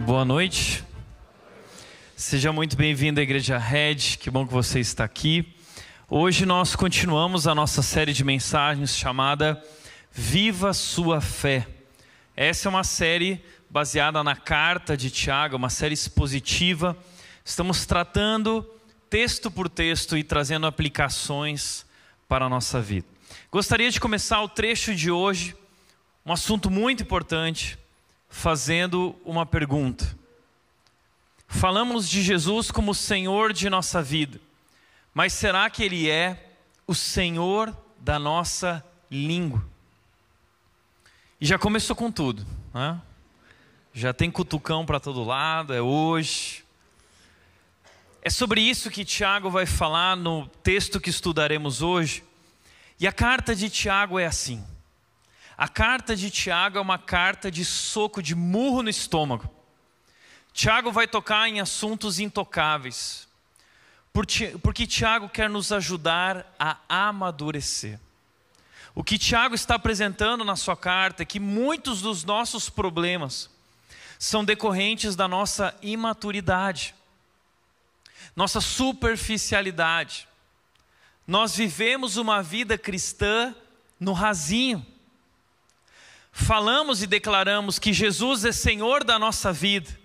Boa noite, seja muito bem-vindo à Igreja Red, que bom que você está aqui. Hoje nós continuamos a nossa série de mensagens chamada Viva Sua Fé. Essa é uma série baseada na carta de Tiago, uma série expositiva. Estamos tratando texto por texto e trazendo aplicações para a nossa vida. Gostaria de começar o trecho de hoje, um assunto muito importante, fazendo uma pergunta. Falamos de Jesus como o Senhor de nossa vida, mas será que Ele é o Senhor da nossa língua? E já começou com tudo, né? Já tem cutucão para todo lado, é hoje. É sobre isso que Tiago vai falar no texto que estudaremos hoje. E a carta de Tiago é assim. A carta de Tiago é uma carta de soco, de murro no estômago. Tiago vai tocar em assuntos intocáveis, porque Tiago quer nos ajudar a amadurecer. O que Tiago está apresentando na sua carta é que muitos dos nossos problemas são decorrentes da nossa imaturidade, nossa superficialidade. Nós vivemos uma vida cristã no rasinho. Falamos e declaramos que Jesus é Senhor da nossa vida,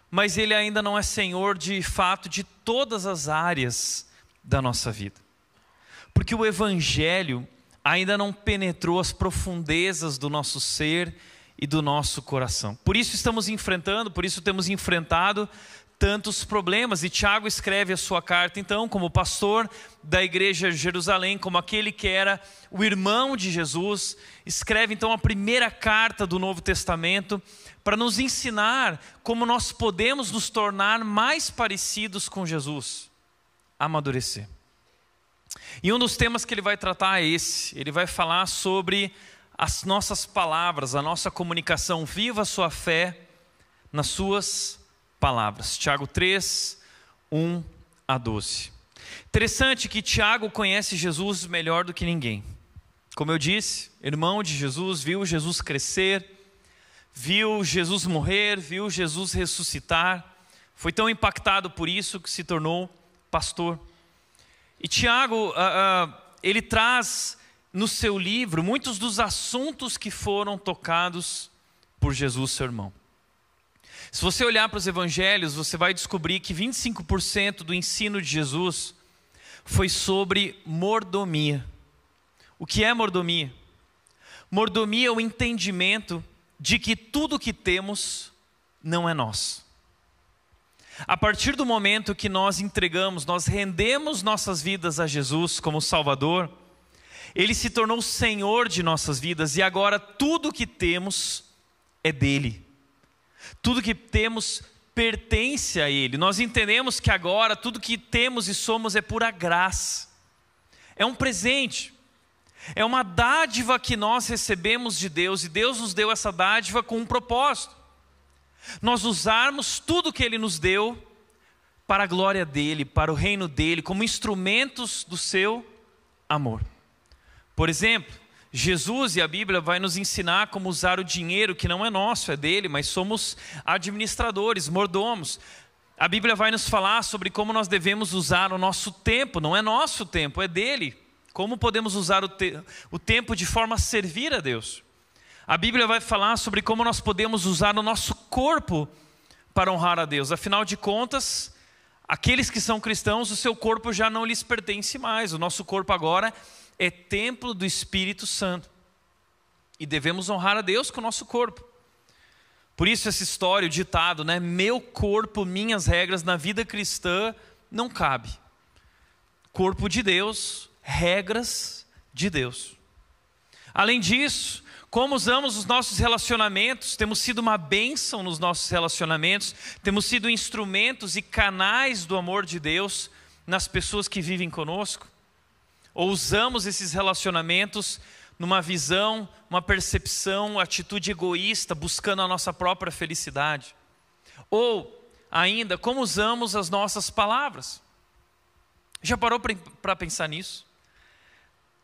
mas Ele ainda não é Senhor de fato de todas as áreas da nossa vida. Porque o Evangelho ainda não penetrou as profundezas do nosso ser e do nosso coração. Por isso estamos enfrentando, por isso temos enfrentado tantos problemas. E Tiago escreve a sua carta então como pastor da igreja de Jerusalém, como aquele que era o irmão de Jesus, escreve então a primeira carta do Novo Testamento para nos ensinar como nós podemos nos tornar mais parecidos com Jesus, amadurecer. E um dos temas que ele vai tratar é esse. Ele vai falar sobre as nossas palavras, a nossa comunicação. Viva a sua fé nas suas palavras. Tiago 3, 1 a 12. Interessante que Tiago conhece Jesus melhor do que ninguém. Como eu disse, irmão de Jesus, viu Jesus crescer, viu Jesus morrer, viu Jesus ressuscitar. Foi tão impactado por isso que se tornou pastor. E Tiago, ele traz no seu livro muitos dos assuntos que foram tocados por Jesus, seu irmão. Se você olhar para os evangelhos, você vai descobrir que 25% do ensino de Jesus foi sobre mordomia. O que é mordomia? Mordomia é o entendimento de que tudo que temos não é nosso. A partir do momento que nós entregamos, nós rendemos nossas vidas a Jesus como Salvador, Ele se tornou Senhor de nossas vidas e agora tudo que temos é dele. Tudo que temos pertence a Ele. Nós entendemos que agora tudo que temos e somos é pura graça. É um presente. É uma dádiva que nós recebemos de Deus. E Deus nos deu essa dádiva com um propósito. Nós usarmos tudo que Ele nos deu para a glória dEle, para o reino dEle, como instrumentos do seu amor. Por exemplo, Jesus e a Bíblia vai nos ensinar como usar o dinheiro que não é nosso, é dele, mas somos administradores, mordomos. A Bíblia vai nos falar sobre como nós devemos usar o nosso tempo, não é nosso tempo, é dele. Como podemos usar o tempo de forma a servir a Deus. A Bíblia vai falar sobre como nós podemos usar o nosso corpo para honrar a Deus. Afinal de contas, aqueles que são cristãos, o seu corpo já não lhes pertence mais. O nosso corpo agora é templo do Espírito Santo. E devemos honrar a Deus com o nosso corpo. Por isso essa história, o ditado, né? Meu corpo, minhas regras, na vida cristã não cabe. Corpo de Deus, regras de Deus. Além disso, como usamos os nossos relacionamentos, temos sido uma bênção nos nossos relacionamentos, temos sido instrumentos e canais do amor de Deus nas pessoas que vivem conosco? Ou usamos esses relacionamentos numa visão, uma percepção, uma atitude egoísta, buscando a nossa própria felicidade? Ou, ainda, como usamos as nossas palavras? Já parou para pensar nisso?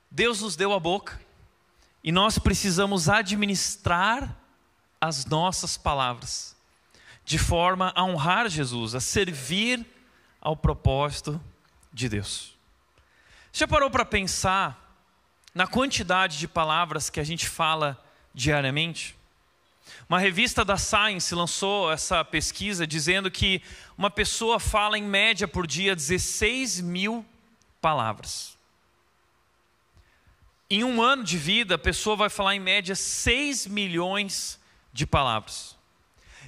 Deus nos deu a boca. E nós precisamos administrar as nossas palavras, de forma a honrar Jesus, a servir ao propósito de Deus. Já parou para pensar na quantidade de palavras que a gente fala diariamente? Uma revista da Science lançou essa pesquisa dizendo que uma pessoa fala em média por dia 16 mil palavras. Em um ano de vida, a pessoa vai falar em média 6 milhões de palavras.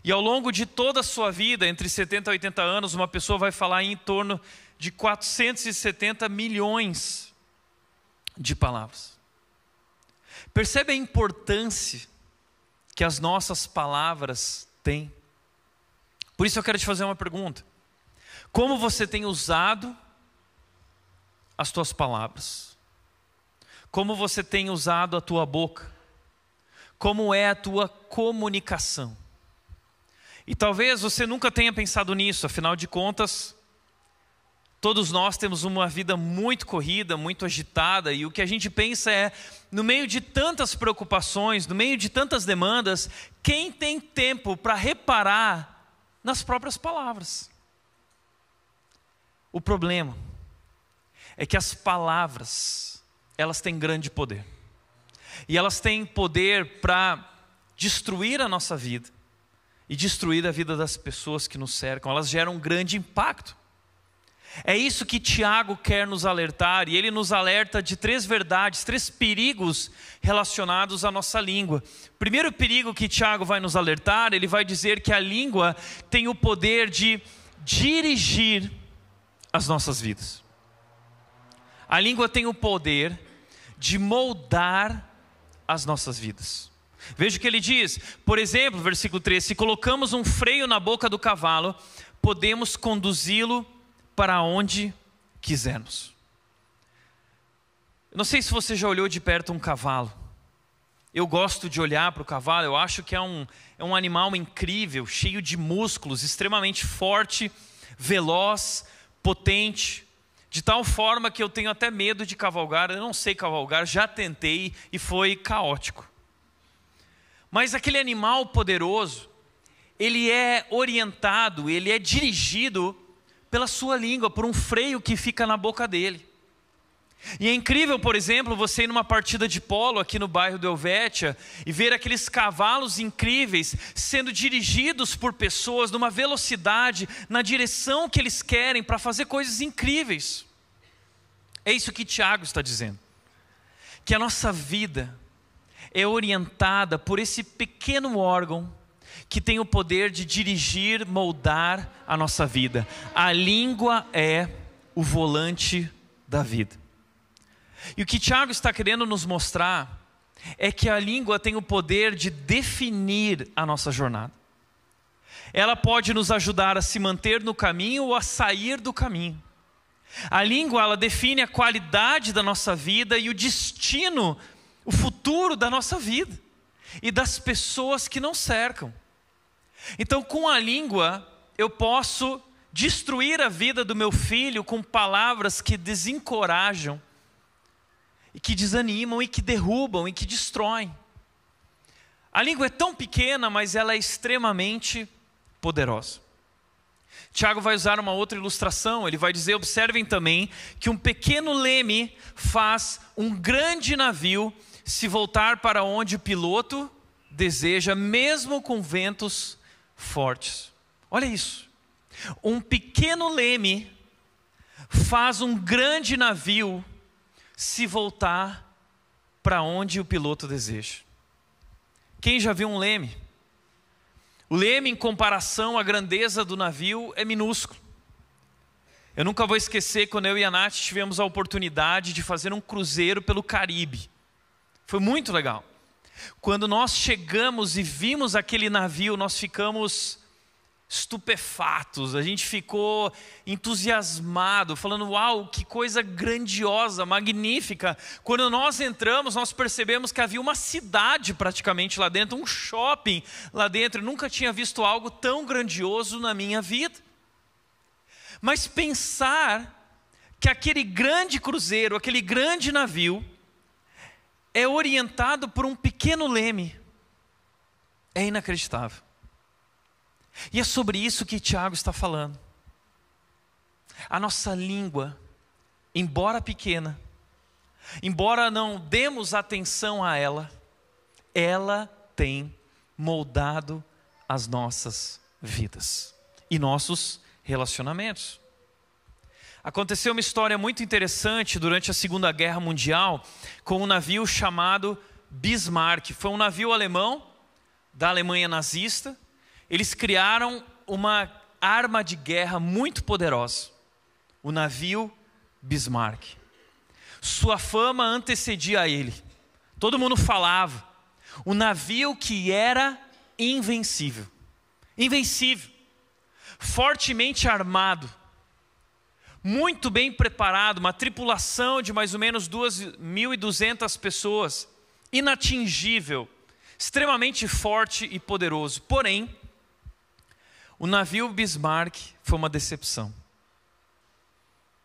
E ao longo de toda a sua vida, entre 70 e 80 anos, uma pessoa vai falar em torno de 470 milhões de palavras. Percebe a importância que as nossas palavras têm? Por isso eu quero te fazer uma pergunta. Como você tem usado as tuas palavras? Como você tem usado a tua boca? Como é a tua comunicação? E talvez você nunca tenha pensado nisso, afinal de contas, todos nós temos uma vida muito corrida, muito agitada, e o que a gente pensa é, no meio de tantas preocupações, no meio de tantas demandas, quem tem tempo para reparar nas próprias palavras? O problema é que as palavras, elas têm grande poder. E elas têm poder para destruir a nossa vida e destruir a vida das pessoas que nos cercam. Elas geram um grande impacto. É isso que Tiago quer nos alertar, e ele nos alerta de 3 verdades, 3 perigos relacionados à nossa língua. O primeiro perigo que Tiago vai nos alertar, ele vai dizer que a língua tem o poder de dirigir as nossas vidas. A língua tem o poder de moldar as nossas vidas. Veja o que ele diz, por exemplo, versículo 3, se colocamos um freio na boca do cavalo, podemos conduzi-lo para onde quisermos. Eu não sei se você já olhou de perto um cavalo. Eu gosto de olhar para o cavalo, eu acho que é um animal incrível, cheio de músculos, extremamente forte, veloz, potente, de tal forma que eu tenho até medo de cavalgar. Eu não sei cavalgar, já tentei e foi caótico. Mas aquele animal poderoso, ele é orientado, ele é dirigido pela sua língua, por um freio que fica na boca dele. E é incrível, por exemplo, você ir numa partida de polo aqui no bairro do Helvétia e ver aqueles cavalos incríveis sendo dirigidos por pessoas numa velocidade, na direção que eles querem para fazer coisas incríveis. É isso que Tiago está dizendo. Que a nossa vida é orientada por esse pequeno órgão que tem o poder de dirigir, moldar a nossa vida. A língua é o volante da vida. E o que Tiago está querendo nos mostrar é que a língua tem o poder de definir a nossa jornada. Ela pode nos ajudar a se manter no caminho ou a sair do caminho. A língua, ela define a qualidade da nossa vida e o destino, o futuro da nossa vida e das pessoas que nos cercam. Então, com a língua, eu posso destruir a vida do meu filho com palavras que desencorajam, e que desanimam, e que derrubam, e que destroem. A língua é tão pequena, mas ela é extremamente poderosa. Tiago vai usar uma outra ilustração, ele vai dizer, observem também, que um pequeno leme faz um grande navio se voltar para onde o piloto deseja, mesmo com ventos fortes. Olha isso. Um pequeno leme faz um grande navio se voltar para onde o piloto deseja. Quem já viu um leme? O leme, em comparação à grandeza do navio, é minúsculo. Eu nunca vou esquecer quando eu e a Nath tivemos a oportunidade de fazer um cruzeiro pelo Caribe. Foi muito legal. Quando nós chegamos e vimos aquele navio, nós ficamos estupefatos, a gente ficou entusiasmado, falando, uau, que coisa grandiosa, magnífica. Quando nós entramos, nós percebemos que havia uma cidade praticamente lá dentro, um shopping lá dentro. Eu nunca tinha visto algo tão grandioso na minha vida. Mas pensar que aquele grande cruzeiro, aquele grande navio, é orientado por um pequeno leme, é inacreditável. E é sobre isso que Tiago está falando. A nossa língua, embora pequena, embora não demos atenção a ela, ela tem moldado as nossas vidas e nossos relacionamentos. Aconteceu uma história muito interessante durante a Segunda Guerra Mundial com um navio chamado Bismarck. Foi um navio alemão da Alemanha nazista. Eles criaram uma arma de guerra muito poderosa, o navio Bismarck. Sua fama antecedia a ele. Todo mundo falava. O navio que era invencível. Invencível. Fortemente armado. Muito bem preparado. Uma tripulação de mais ou menos 2.200 pessoas. Inatingível. Extremamente forte e poderoso. Porém, o navio Bismarck foi uma decepção.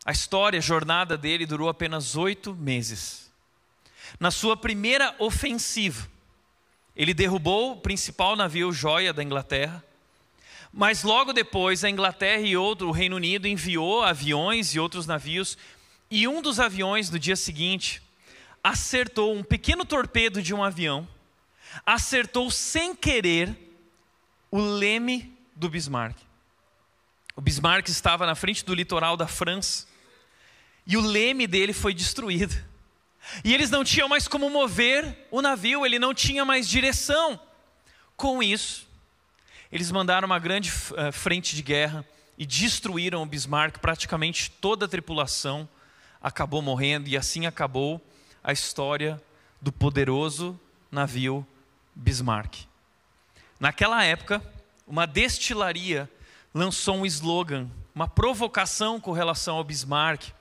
A história, a jornada dele durou apenas 8 meses. Na sua primeira ofensiva, ele derrubou o principal navio joia da Inglaterra, mas logo depois a Inglaterra e o Reino Unido enviou aviões e outros navios, e um dos aviões no dia seguinte acertou um pequeno torpedo de um avião, acertou sem querer o leme do Bismarck. O Bismarck estava na frente do litoral da França e o leme dele foi destruído. E eles não tinham mais como mover o navio, ele não tinha mais direção. Com isso, eles mandaram uma grande frente de guerra e destruíram o Bismarck. Praticamente toda a tripulação acabou morrendo e assim acabou a história do poderoso navio Bismarck. Naquela época, uma destilaria lançou um slogan, uma provocação com relação ao Bismarck,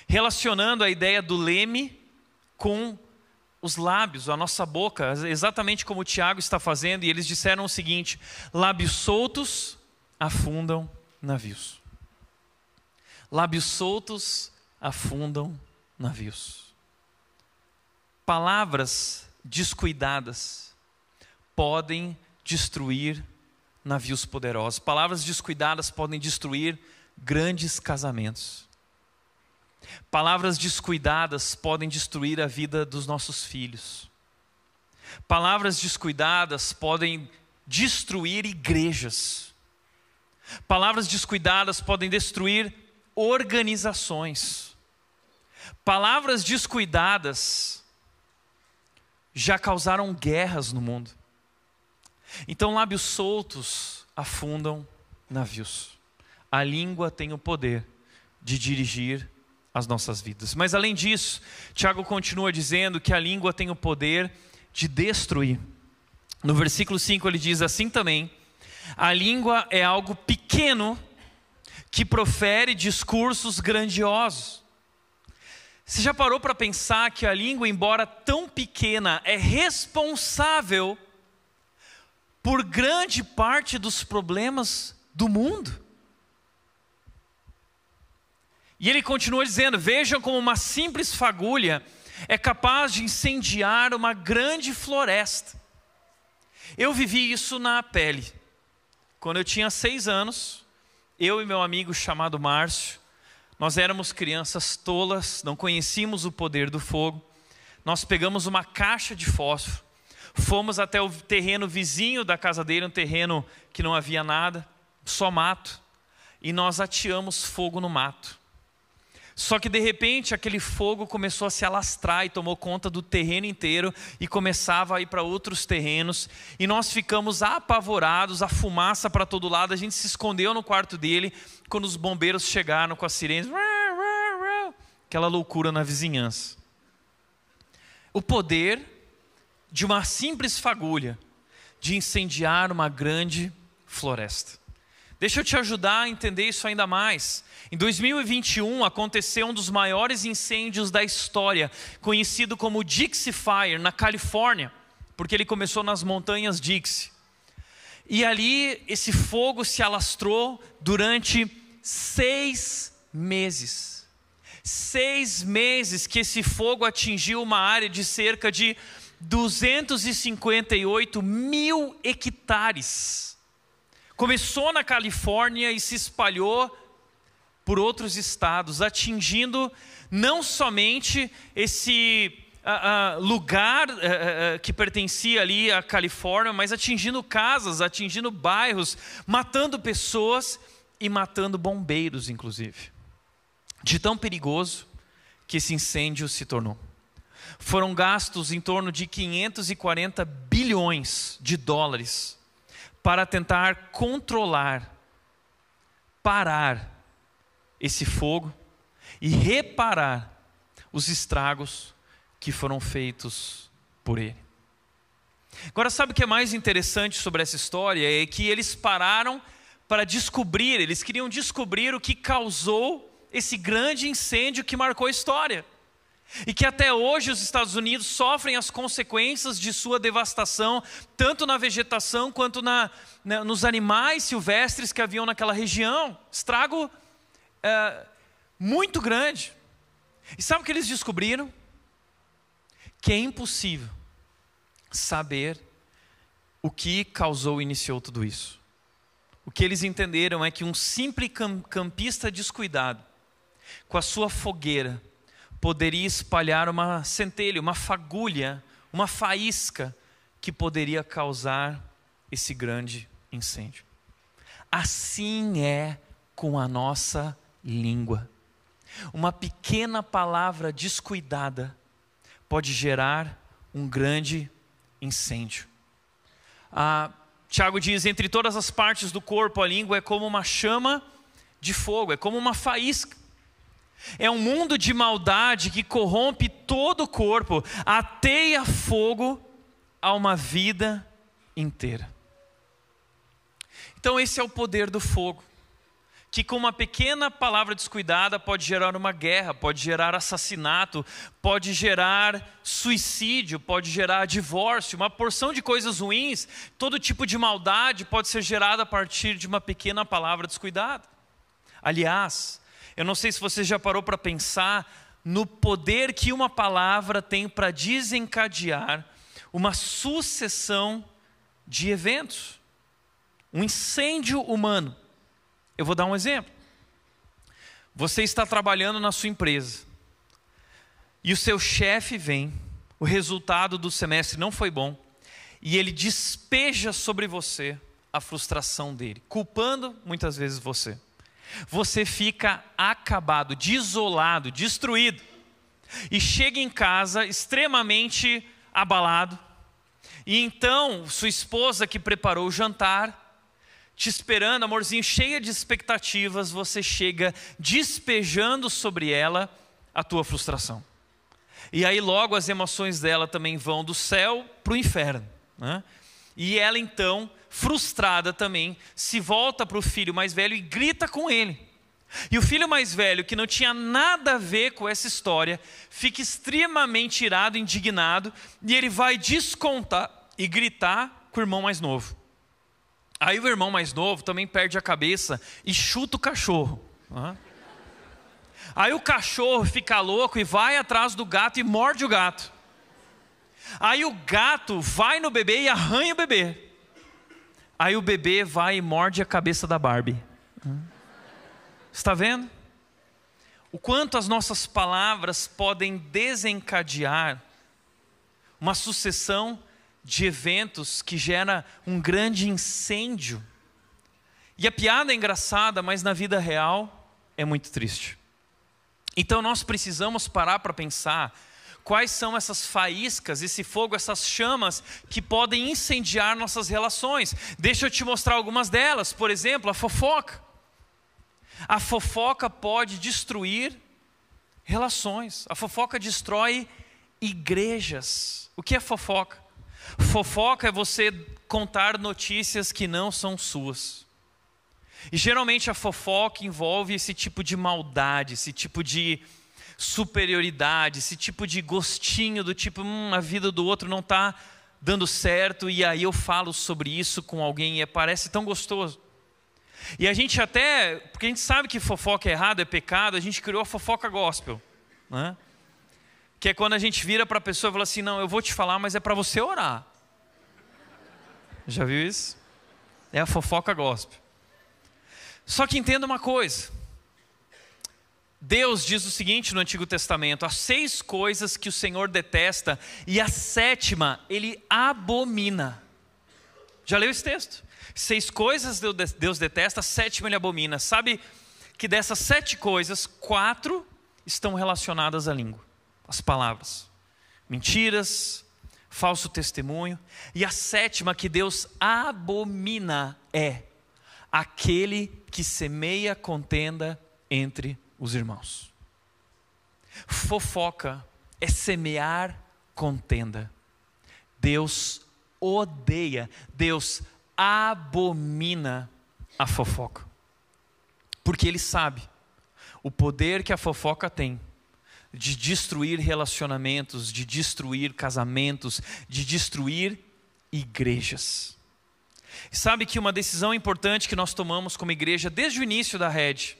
relacionando a ideia do leme com os lábios, a nossa boca, exatamente como o Tiago está fazendo, e eles disseram o seguinte: lábios soltos afundam navios. Lábios soltos afundam navios. Palavras descuidadas podem destruir navios poderosos. Palavras descuidadas podem destruir grandes casamentos. Palavras descuidadas podem destruir a vida dos nossos filhos. Palavras descuidadas podem destruir igrejas. Palavras descuidadas podem destruir organizações. Palavras descuidadas já causaram guerras no mundo. Então, lábios soltos afundam navios. A língua tem o poder de dirigir as nossas vidas. Mas além disso, Tiago continua dizendo que a língua tem o poder de destruir. No versículo 5 ele diz assim também: a língua é algo pequeno que profere discursos grandiosos. Você já parou para pensar que a língua, embora tão pequena, é responsável por grande parte dos problemas do mundo? E ele continua dizendo: vejam como uma simples fagulha é capaz de incendiar uma grande floresta. Eu vivi isso na pele. Quando eu tinha 6 anos, eu e meu amigo chamado Márcio, nós éramos crianças tolas, não conhecíamos o poder do fogo. Nós pegamos uma caixa de fósforo, Fomos até o terreno vizinho da casa dele, um terreno que não havia nada, só mato. E nós ateamos fogo no mato. Só que de repente aquele fogo começou a se alastrar e tomou conta do terreno inteiro e começava a ir para outros terrenos. E nós ficamos apavorados, a fumaça para todo lado. A gente se escondeu no quarto dele quando os bombeiros chegaram com as sirenes. Aquela loucura na vizinhança. O poder de uma simples fagulha de incendiar uma grande floresta. Deixa eu te ajudar a entender isso ainda mais. Em 2021 aconteceu um dos maiores incêndios da história, conhecido como Dixie Fire, na Califórnia, porque ele começou nas montanhas Dixie. E ali esse fogo se alastrou durante 6 meses. 6 meses que esse fogo atingiu uma área de cerca de 258 mil hectares. Começou na Califórnia e se espalhou por outros estados, atingindo não somente esse lugar que pertencia ali à Califórnia, mas atingindo casas, atingindo bairros, matando pessoas e matando bombeiros, inclusive. De tão perigoso que esse incêndio se tornou. Foram gastos em torno de 540 bilhões de dólares para tentar controlar, parar esse fogo e reparar os estragos que foram feitos por ele. Agora, sabe o que é mais interessante sobre essa história? É que eles pararam para descobrir, eles queriam descobrir o que causou esse grande incêndio que marcou a história. E que até hoje os Estados Unidos sofrem as consequências de sua devastação, tanto na vegetação quanto nos animais silvestres que haviam naquela região. Estrago muito grande. E sabe o que eles descobriram? Que é impossível saber o que causou e iniciou tudo isso. O que eles entenderam é que um simples campista descuidado, com a sua fogueira, poderia espalhar uma centelha, uma fagulha, uma faísca que poderia causar esse grande incêndio. Assim é com a nossa língua. Uma pequena palavra descuidada pode gerar um grande incêndio. Tiago diz, entre todas as partes do corpo, a língua é como uma chama de fogo, é como uma faísca. É um mundo de maldade que corrompe todo o corpo, ateia fogo a uma vida inteira. Então esse é o poder do fogo, que com uma pequena palavra descuidada pode gerar uma guerra, pode gerar assassinato, pode gerar suicídio, pode gerar divórcio, uma porção de coisas ruins. Todo tipo de maldade pode ser gerada a partir de uma pequena palavra descuidada. Aliás, eu não sei se você já parou para pensar no poder que uma palavra tem para desencadear uma sucessão de eventos. Um incêndio humano. Eu vou dar um exemplo. Você está trabalhando na sua empresa e o seu chefe vem, o resultado do semestre não foi bom e ele despeja sobre você a frustração dele, culpando muitas vezes você. Você fica acabado, desolado, destruído. E chega em casa extremamente abalado. E então, sua esposa que preparou o jantar, te esperando, amorzinho, cheia de expectativas, você chega despejando sobre ela a tua frustração. E aí logo as emoções dela também vão do céu para o inferno, né? E ela então, frustrada também, se volta para o filho mais velho e grita com ele. E o filho mais velho, que não tinha nada a ver com essa história, fica extremamente irado, indignado, e ele vai descontar e gritar com o irmão mais novo. Aí o irmão mais novo também perde a cabeça e chuta o cachorro. Aí o cachorro fica louco e vai atrás do gato e morde o gato. Aí o gato vai no bebê e arranha o bebê. Aí o bebê vai e morde a cabeça da Barbie. Está vendo? O quanto as nossas palavras podem desencadear uma sucessão de eventos que gera um grande incêndio. E a piada é engraçada, mas na vida real é muito triste. Então nós precisamos parar para pensar quais são essas faíscas, esse fogo, essas chamas que podem incendiar nossas relações. Deixa eu te mostrar algumas delas. Por exemplo, a fofoca. A fofoca pode destruir relações. A fofoca destrói igrejas. O que é fofoca? Fofoca é você contar notícias que não são suas. E geralmente a fofoca envolve esse tipo de maldade, esse tipo de superioridade, esse tipo de gostinho do tipo, a vida do outro não está dando certo e aí eu falo sobre isso com alguém e parece tão gostoso. E a gente até, porque a gente sabe que fofoca é errado, é pecado, a gente criou a fofoca gospel, né? Que é quando a gente vira para a pessoa e fala assim, não, eu vou te falar, mas é para você orar. Já viu isso? É a fofoca gospel. Só que entenda uma coisa. Deus diz o seguinte no Antigo Testamento: há 6 coisas que o Senhor detesta e a 7ª Ele abomina. Já leu esse texto? 6 coisas Deus detesta, a 7ª Ele abomina. Sabe que dessas 7 coisas, 4 estão relacionadas à língua, às palavras. Mentiras, falso testemunho. E a 7ª que Deus abomina é aquele que semeia contenda entre os irmãos. Fofoca é semear contenda. Deus odeia, Deus abomina a fofoca. Porque Ele sabe o poder que a fofoca tem de destruir relacionamentos, de destruir casamentos, de destruir igrejas. E sabe que uma decisão importante que nós tomamos como igreja desde o início da Rede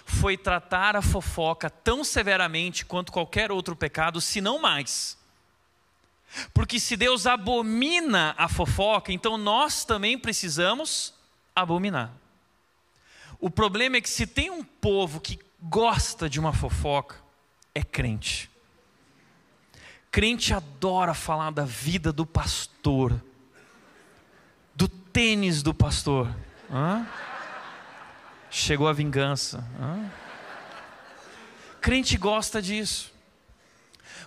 foi tratar a fofoca tão severamente quanto qualquer outro pecado, se não mais. Porque se Deus abomina a fofoca, então nós também precisamos abominar. O problema é que se tem um povo que gosta de uma fofoca, é crente. Crente adora falar da vida do pastor, do tênis do pastor. Chegou a vingança. Crente gosta disso.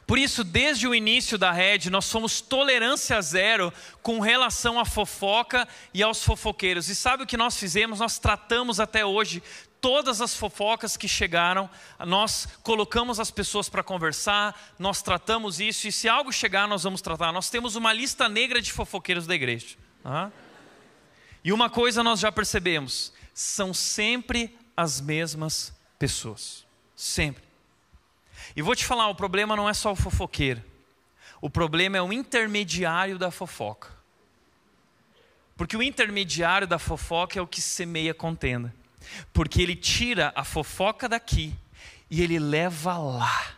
Por isso, desde o início da Rede, nós somos tolerância zero com relação à fofoca e aos fofoqueiros. E sabe o que nós fizemos? Nós tratamos até hoje todas as fofocas que chegaram, nós colocamos as pessoas para conversar, nós tratamos isso, e se algo chegar, nós vamos tratar. Nós temos uma lista negra de fofoqueiros da igreja. E uma coisa nós já percebemos: são sempre as mesmas pessoas. Sempre. E vou te falar, o problema não é só o fofoqueiro. O problema é o intermediário da fofoca. Porque o intermediário da fofoca é o que semeia contenda. Porque ele tira a fofoca daqui e ele leva lá.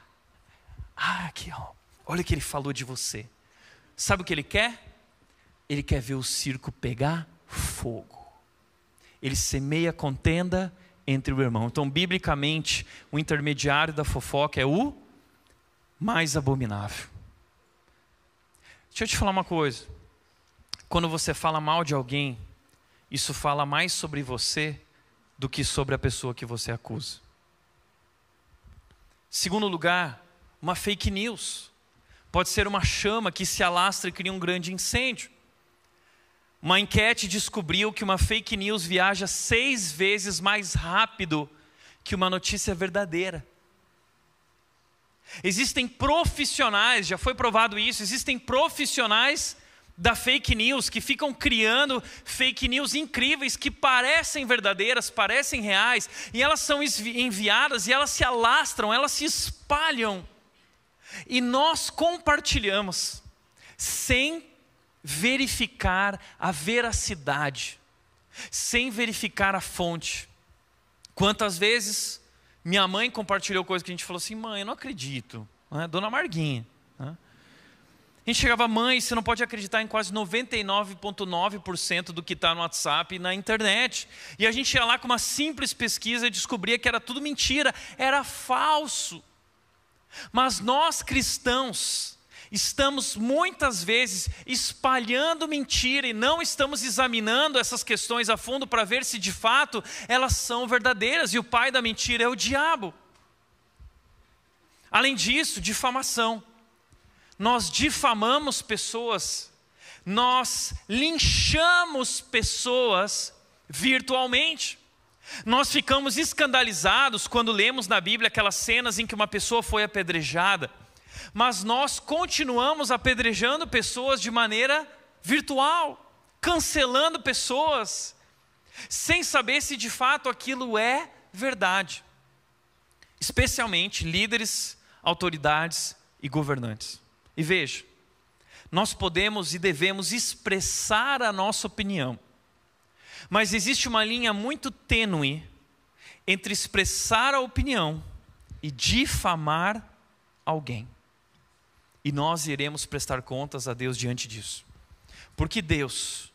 Aqui, ó. Olha o que ele falou de você. Sabe o que ele quer? Ele quer ver o circo pegar fogo. Ele semeia contenda entre o irmão. Então, biblicamente, o intermediário da fofoca é o mais abominável. Deixa eu te falar uma coisa. Quando você fala mal de alguém, isso fala mais sobre você do que sobre a pessoa que você acusa. Segundo lugar, uma fake news pode ser uma chama que se alastra e cria um grande incêndio. Uma enquete descobriu que uma fake news viaja 6 vezes mais rápido que uma notícia verdadeira. Existem profissionais, já foi provado isso, existem profissionais da fake news que ficam criando fake news incríveis que parecem verdadeiras, parecem reais, e elas são enviadas e elas se alastram, elas se espalham. E nós compartilhamos sem verificar a veracidade, sem verificar a fonte. Quantas vezes minha mãe compartilhou coisa que a gente falou assim: mãe, eu não acredito, né? Dona Marguinha, né? A gente chegava: mãe, você não pode acreditar em quase 99,9% do que está no WhatsApp e na internet. E a gente ia lá com uma simples pesquisa e descobria que era tudo mentira, era falso. Mas nós cristãos estamos muitas vezes espalhando mentira e não estamos examinando essas questões a fundo para ver se de fato elas são verdadeiras, e o pai da mentira é o diabo. Além disso, difamação. Nós difamamos pessoas, nós linchamos pessoas virtualmente. Nós ficamos escandalizados quando lemos na Bíblia aquelas cenas em que uma pessoa foi apedrejada, mas nós continuamos apedrejando pessoas de maneira virtual, cancelando pessoas, sem saber se de fato aquilo é verdade. Especialmente líderes, autoridades e governantes. E veja, nós podemos e devemos expressar a nossa opinião, mas existe uma linha muito tênue entre expressar a opinião e difamar alguém. E nós iremos prestar contas a Deus diante disso. Porque Deus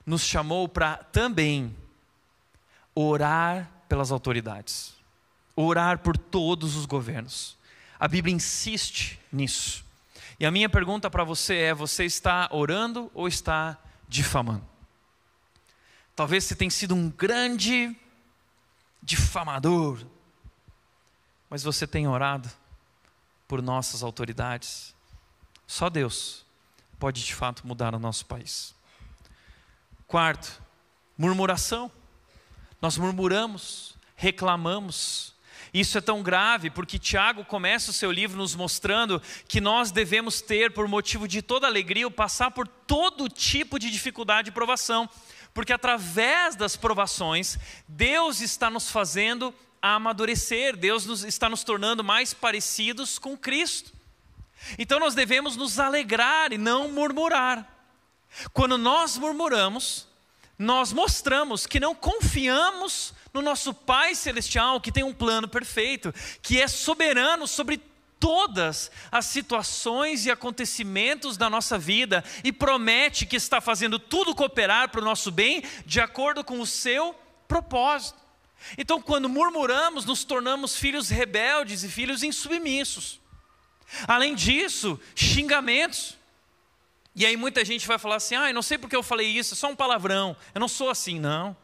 nos chamou para também orar pelas autoridades. Orar por todos os governos. A Bíblia insiste nisso. E a minha pergunta para você é: você está orando ou está difamando? Talvez você tenha sido um grande difamador, mas você tem orado por nossas autoridades? Só Deus pode de fato mudar o nosso país. Quarto, murmuração. Nós murmuramos, reclamamos. Isso é tão grave porque Tiago começa o seu livro nos mostrando que nós devemos ter, por motivo de toda alegria, passar por todo tipo de dificuldade e provação. Porque através das provações, Deus está nos fazendo amadurecer, Deus está nos tornando mais parecidos com Cristo. Então nós devemos nos alegrar e não murmurar. Quando nós murmuramos, nós mostramos que não confiamos no nosso Pai Celestial, que tem um plano perfeito, que é soberano sobre todas as situações e acontecimentos da nossa vida e promete que está fazendo tudo cooperar para o nosso bem, de acordo com o seu propósito. Então, quando murmuramos, nos tornamos filhos rebeldes e filhos insubmissos. Além disso, xingamentos. E aí muita gente vai falar assim: não sei porque eu falei isso, é só um palavrão, eu não sou assim. Não,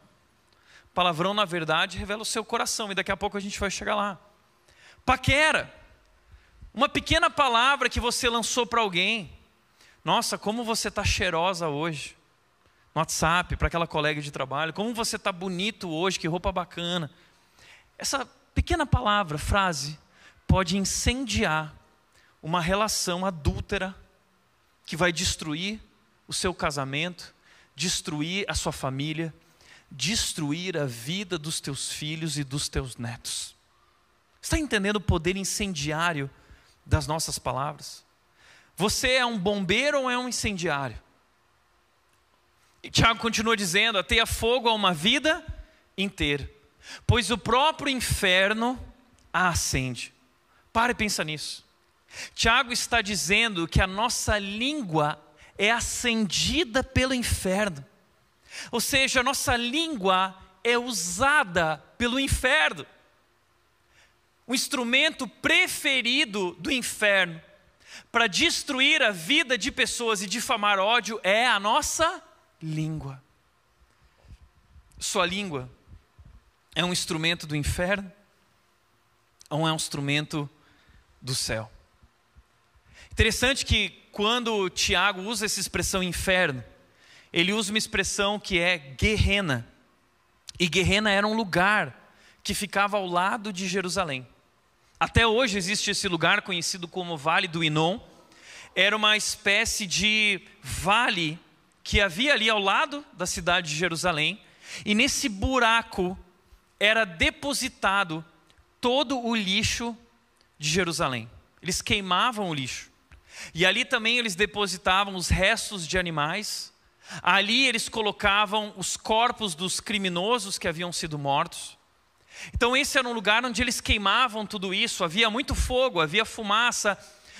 palavrão na verdade revela o seu coração, e daqui a pouco a gente vai chegar lá. Paquera, uma pequena palavra que você lançou para alguém: nossa, como você está cheirosa hoje, no WhatsApp, para aquela colega de trabalho, como você está bonito hoje, que roupa bacana. Essa pequena palavra, frase, pode incendiar uma relação adúltera que vai destruir o seu casamento, destruir a sua família, destruir a vida dos teus filhos e dos teus netos. Está entendendo o poder incendiário das nossas palavras? Você é um bombeiro ou é um incendiário? E Tiago continua dizendo: ateia fogo a uma vida inteira, pois o próprio inferno a acende. Para e pensa nisso. Tiago está dizendo que a nossa língua é acendida pelo inferno. Ou seja, a nossa língua é usada pelo inferno. O instrumento preferido do inferno para destruir a vida de pessoas e difamar ódio é a nossa língua. Sua língua é um instrumento do inferno ou é um instrumento do céu? Interessante que quando Tiago usa essa expressão inferno, ele usa uma expressão que é Guerrena. E Guerrena era um lugar que ficava ao lado de Jerusalém. Até hoje existe esse lugar conhecido como Vale do Inom. Era uma espécie de vale que havia ali ao lado da cidade de Jerusalém. E nesse buraco era depositado todo o lixo de Jerusalém. Eles queimavam o lixo. E ali também eles depositavam os restos de animais. Ali eles colocavam os corpos dos criminosos que haviam sido mortos. Então esse era um lugar onde eles queimavam tudo isso. Havia muito fogo, havia fumaça,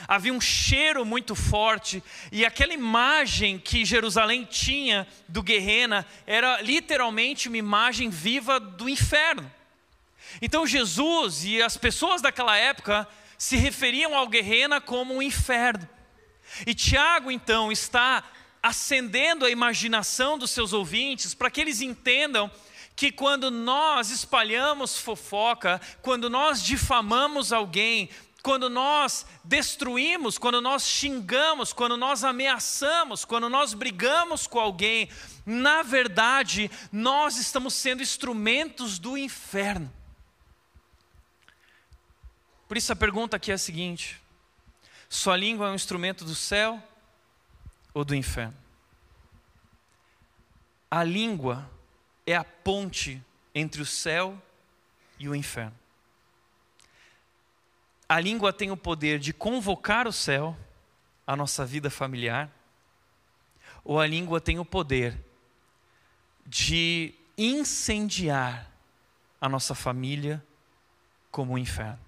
havia um cheiro muito forte. E aquela imagem que Jerusalém tinha do Guerrena era literalmente uma imagem viva do inferno. Então Jesus e as pessoas daquela época se referiam ao Guerrena como um inferno. E Tiago, então, está acendendo a imaginação dos seus ouvintes para que eles entendam que quando nós espalhamos fofoca, quando nós difamamos alguém, quando nós destruímos, quando nós xingamos, quando nós ameaçamos, quando nós brigamos com alguém, na verdade, nós estamos sendo instrumentos do inferno. Por isso a pergunta aqui é a seguinte: sua língua é um instrumento do céu ou do inferno? A língua é a ponte entre o céu e o inferno. A língua tem o poder de convocar o céu à nossa vida familiar, ou a língua tem o poder de incendiar a nossa família como o inferno.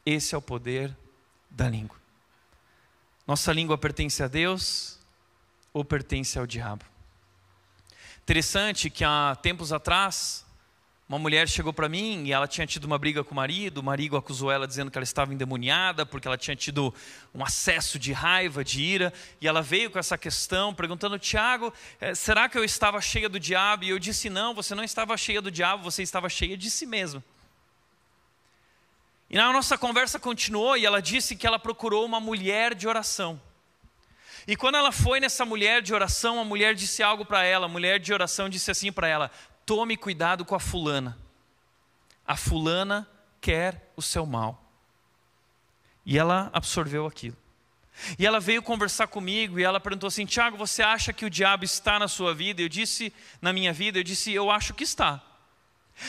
Esse é o poder da língua. Nossa língua pertence a Deus ou pertence ao diabo? Interessante que há tempos atrás, uma mulher chegou para mim e ela tinha tido uma briga com o marido acusou ela dizendo que ela estava endemoniada, porque ela tinha tido um acesso de raiva, de ira, e ela veio com essa questão, perguntando: Tiago, será que eu estava cheia do diabo? E eu disse: não, você não estava cheia do diabo, você estava cheia de si mesma. E na nossa conversa continuou e ela disse que ela procurou uma mulher de oração. E quando ela foi nessa mulher de oração, a mulher disse algo para ela. A mulher de oração disse assim para ela: tome cuidado com a fulana. A fulana quer o seu mal. E ela absorveu aquilo. E ela veio conversar comigo e ela perguntou assim: Tiago, você acha que o diabo está na sua vida? Eu disse: na minha vida? Eu disse: eu acho que está.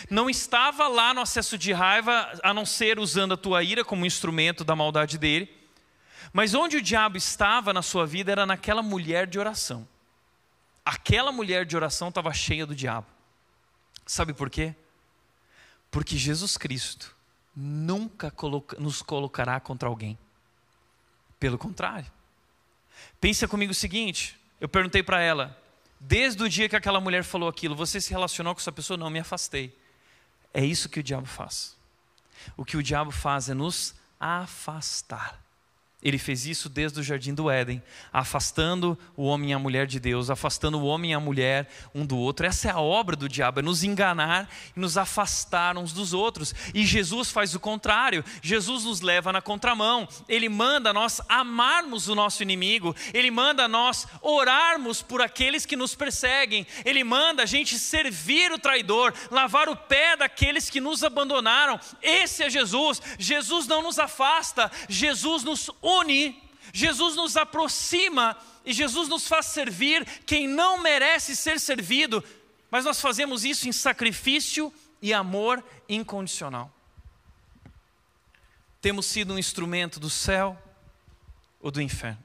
Não estava lá no acesso de raiva, a não ser usando a tua ira como instrumento da maldade dele. Mas onde o diabo estava na sua vida era naquela mulher de oração. Aquela mulher de oração estava cheia do diabo. Sabe por quê? Porque Jesus Cristo nunca nos colocará contra alguém. Pelo contrário. Pensa comigo o seguinte, eu perguntei para ela, desde o dia que aquela mulher falou aquilo, você se relacionou com essa pessoa? Não, me afastei. É isso que o diabo faz. O que o diabo faz é nos afastar. Ele fez isso desde o jardim do Éden, afastando o homem e a mulher de Deus, afastando o homem e a mulher um do outro. Essa é a obra do diabo, é nos enganar e nos afastar uns dos outros. E Jesus faz o contrário. Jesus nos leva na contramão. Ele manda nós amarmos o nosso inimigo. Ele manda nós orarmos por aqueles que nos perseguem. Ele manda a gente servir o traidor, lavar o pé daqueles que nos abandonaram. Esse é Jesus. Jesus não nos afasta, Jesus nos une, Jesus nos aproxima e Jesus nos faz servir quem não merece ser servido, mas nós fazemos isso em sacrifício e amor incondicional. Temos sido um instrumento do céu ou do inferno?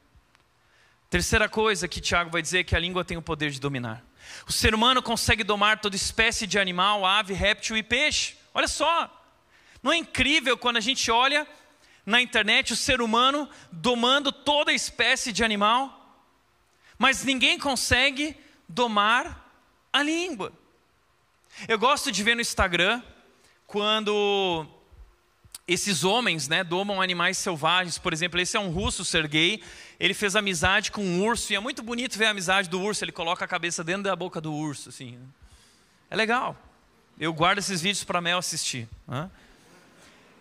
Terceira coisa que Tiago vai dizer é que a língua tem o poder de dominar. O ser humano consegue domar toda espécie de animal, ave, réptil e peixe. Olha só, não é incrível quando a gente olha na internet o ser humano domando toda espécie de animal, mas ninguém consegue domar a língua. Eu gosto de ver no Instagram quando esses homens, domam animais selvagens. Por exemplo, esse é um russo, Sergei. Ele fez amizade com um urso e é muito bonito ver a amizade do urso. Ele coloca a cabeça dentro da boca do urso, assim. É legal. Eu guardo esses vídeos para a Mel assistir.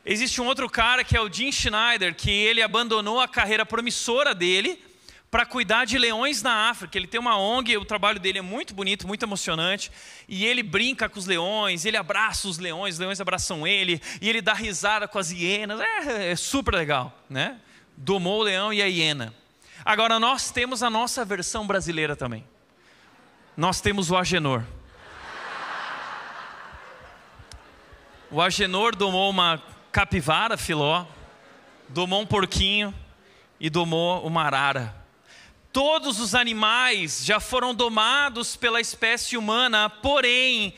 Existe um outro cara que é o Jim Schneider, que ele abandonou a carreira promissora dele para cuidar de leões na África. Ele tem uma ONG, o trabalho dele é muito bonito, muito emocionante, e ele brinca com os leões, ele abraça os leões abraçam ele, e ele dá risada com as hienas. É super legal, né? Domou o leão e a hiena. Agora nós temos a nossa versão brasileira também. Nós temos o Agenor. O Agenor domou uma capivara, filó, domou um porquinho e domou uma arara. Todos os animais já foram domados pela espécie humana, porém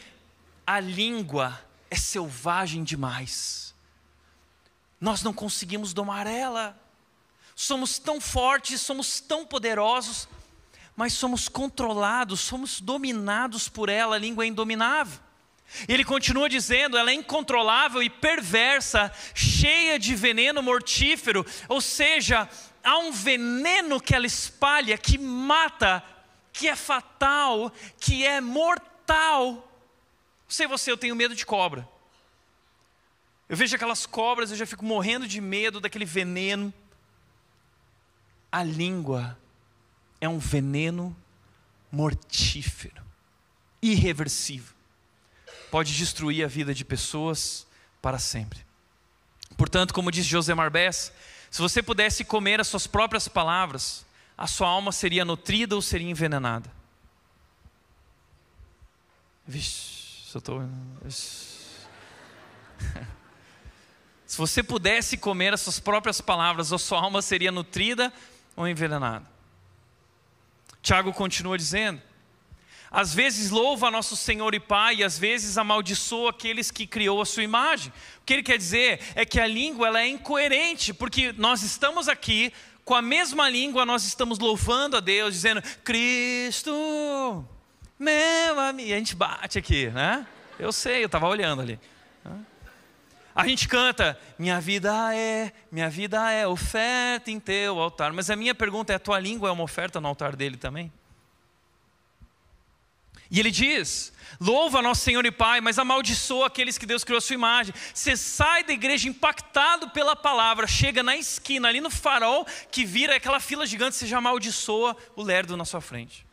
a língua é selvagem demais. Nós não conseguimos domar ela. Somos tão fortes, somos tão poderosos, mas somos controlados, somos dominados por ela. A língua é indominável. Ele continua dizendo, ela é incontrolável e perversa, cheia de veneno mortífero, ou seja, há um veneno que ela espalha, que mata, que é fatal, que é mortal. Não sei você, eu tenho medo de cobra. Eu vejo aquelas cobras, eu já fico morrendo de medo daquele veneno. A língua é um veneno mortífero, irreversível. Pode destruir a vida de pessoas para sempre. Portanto, como diz Josemar Bess, se você pudesse comer as suas próprias palavras, a sua alma seria nutrida ou seria envenenada? Vixe, eu estou... Se você pudesse comer as suas próprias palavras, a sua alma seria nutrida ou envenenada? Tiago continua dizendo: às vezes louva nosso Senhor e Pai, e às vezes amaldiçoa aqueles que criou a sua imagem. O que ele quer dizer é que a língua ela é incoerente, porque nós estamos aqui, com a mesma língua nós estamos louvando a Deus, dizendo, Cristo, meu amigo, e a gente bate aqui, né? Eu sei, eu estava olhando ali. A gente canta, minha vida é oferta em teu altar. Mas a minha pergunta é, a tua língua é uma oferta no altar dele também? E ele diz, louva nosso Senhor e Pai, mas amaldiçoa aqueles que Deus criou a sua imagem. Você sai da igreja impactado pela palavra, chega na esquina, ali no farol, que vira aquela fila gigante, você já amaldiçoa o lerdo na sua frente.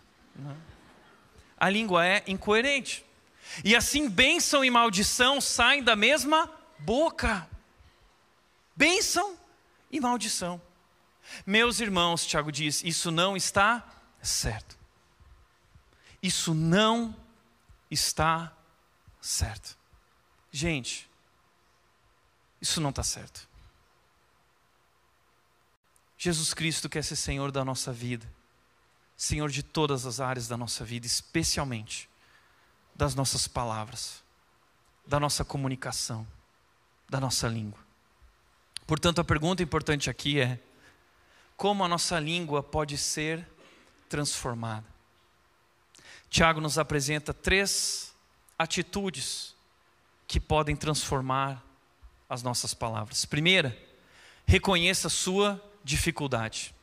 A língua é incoerente. E assim, bênção e maldição saem da mesma boca. Bênção e maldição. Meus irmãos, Tiago diz, isso não está certo. Isso não está certo. Gente, isso não está certo. Jesus Cristo quer ser Senhor da nossa vida, Senhor de todas as áreas da nossa vida, especialmente das nossas palavras, da nossa comunicação, da nossa língua. Portanto, a pergunta importante aqui é: como a nossa língua pode ser transformada? Tiago nos apresenta 3 atitudes que podem transformar as nossas palavras. Primeira, reconheça a sua dificuldade.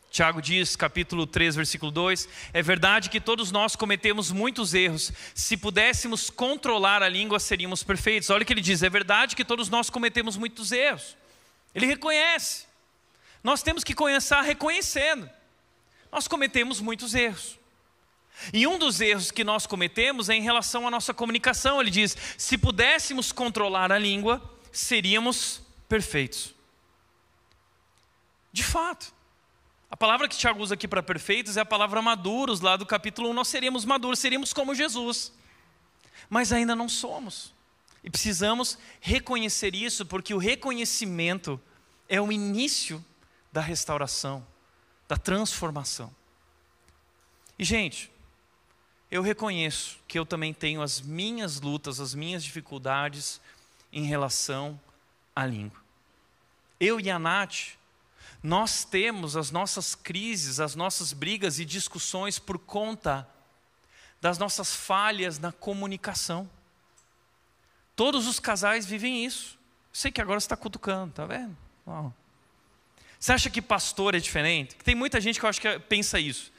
Tiago diz, capítulo 3, versículo 2, é verdade que todos nós cometemos muitos erros. Se pudéssemos controlar a língua, seríamos perfeitos. Olha o que ele diz, é verdade que todos nós cometemos muitos erros. Ele reconhece. Nós temos que começar reconhecendo. Nós cometemos muitos erros. E um dos erros que nós cometemos é em relação à nossa comunicação. Ele diz, se pudéssemos controlar a língua, seríamos perfeitos. De fato, a palavra que Tiago usa aqui para perfeitos é a palavra maduros, lá do capítulo 1, nós seríamos maduros, seríamos como Jesus. Mas ainda não somos. E precisamos reconhecer isso, porque o reconhecimento é o início da restauração, da transformação. E gente, eu reconheço que eu também tenho as minhas lutas, as minhas dificuldades em relação à língua. Eu e a Nath, nós temos as nossas crises, as nossas brigas e discussões por conta das nossas falhas na comunicação. Todos os casais vivem isso. Sei que agora você está cutucando, tá vendo? Uau. Você acha que pastor é diferente? Tem muita gente que eu acho que pensa isso.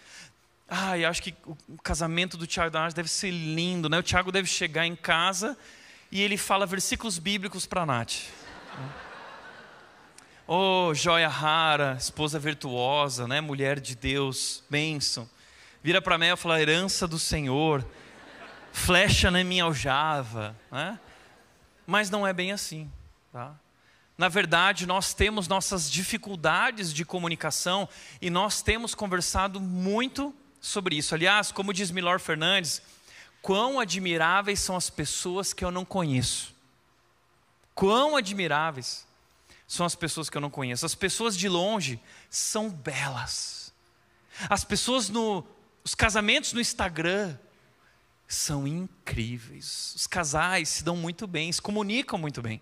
Eu acho que o casamento do Tiago e da Nath deve ser lindo, né? O Tiago deve chegar em casa e ele fala versículos bíblicos para a Nath. Oh, joia rara, esposa virtuosa, né? Mulher de Deus, bênção. Vira para mim e fala, herança do Senhor, flecha na minha aljava, né? Mas não é bem assim, tá? Na verdade, nós temos nossas dificuldades de comunicação e nós temos conversado muito sobre isso. Aliás, como diz Milor Fernandes, quão admiráveis são as pessoas que eu não conheço. Quão admiráveis são as pessoas que eu não conheço. As pessoas de longe são belas. As pessoas os casamentos no Instagram são incríveis. Os casais se dão muito bem, se comunicam muito bem.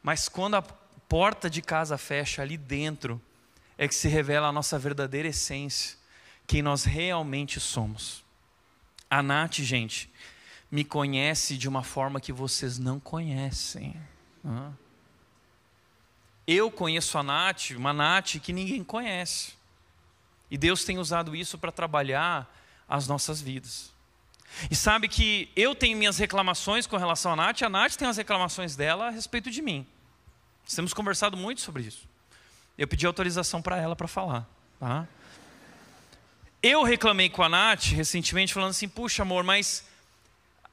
Mas quando a porta de casa fecha ali dentro, é que se revela a nossa verdadeira essência, quem nós realmente somos. A Nath, gente, me conhece de uma forma que vocês não conhecem. eu conheço a Nath, uma Nath que ninguém conhece. E Deus tem usado isso para trabalhar as nossas vidas. E sabe que eu tenho minhas reclamações com relação a Nath tem as reclamações dela a respeito de mim. Nós temos conversado muito sobre isso. Eu pedi autorização para ela para falar. Tá? Eu reclamei com a Nath recentemente falando assim, puxa amor, mas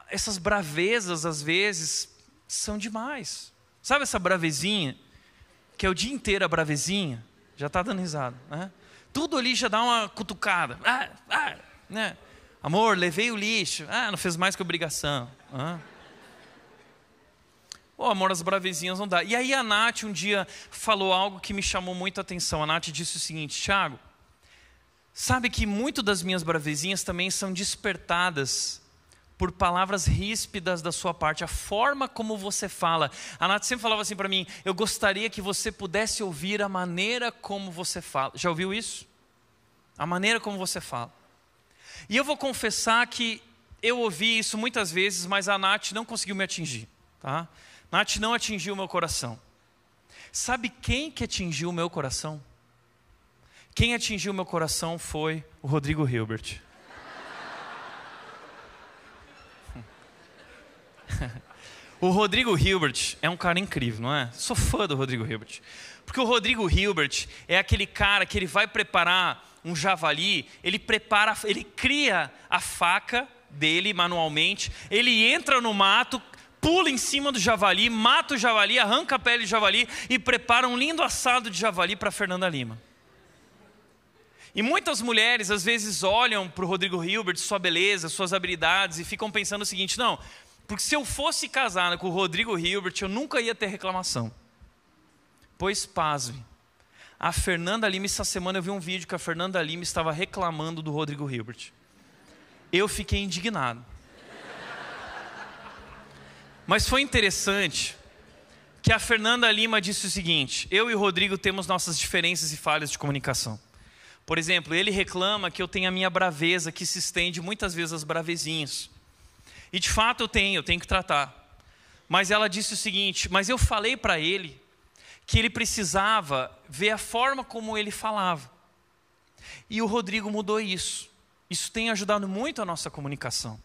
essas bravezas às vezes são demais. Sabe essa bravezinha, que é o dia inteiro a bravezinha? Já está dando risada, né? Tudo ali já dá uma cutucada. Né? Amor, levei o lixo. Não fez mais que obrigação. Amor, as bravezinhas não dá. E aí a Nath um dia falou algo que me chamou muito a atenção. A Nath disse o seguinte, Thiago, sabe que muito das minhas bravezinhas também são despertadas por palavras ríspidas da sua parte, a forma como você fala. A Nath sempre falava assim para mim, eu gostaria que você pudesse ouvir a maneira como você fala. Já ouviu isso? A maneira como você fala. E eu vou confessar que eu ouvi isso muitas vezes, mas a Nath não conseguiu me atingir. Tá? Nath não atingiu o meu coração. Sabe quem que atingiu o meu coração? Quem atingiu o meu coração foi o Rodrigo Hilbert. O Rodrigo Hilbert é um cara incrível, não é? Sou fã do Rodrigo Hilbert. Porque o Rodrigo Hilbert é aquele cara que ele vai preparar um javali, ele cria a faca dele manualmente, ele entra no mato, pula em cima do javali, mata o javali, arranca a pele do javali e prepara um lindo assado de javali para Fernanda Lima. E muitas mulheres às vezes olham para o Rodrigo Hilbert, sua beleza, suas habilidades e ficam pensando o seguinte, não, porque se eu fosse casada com o Rodrigo Hilbert, eu nunca ia ter reclamação. Pois pasme, a Fernanda Lima, essa semana eu vi um vídeo que a Fernanda Lima estava reclamando do Rodrigo Hilbert. Eu fiquei indignado. Mas foi interessante que a Fernanda Lima disse o seguinte, eu e o Rodrigo temos nossas diferenças e falhas de comunicação. Por exemplo, ele reclama que eu tenho a minha braveza, que se estende muitas vezes às bravezinhas. E de fato eu tenho que tratar. Mas ela disse o seguinte, mas eu falei para ele que ele precisava ver a forma como ele falava. E o Rodrigo mudou isso. Isso tem ajudado muito a nossa comunicação.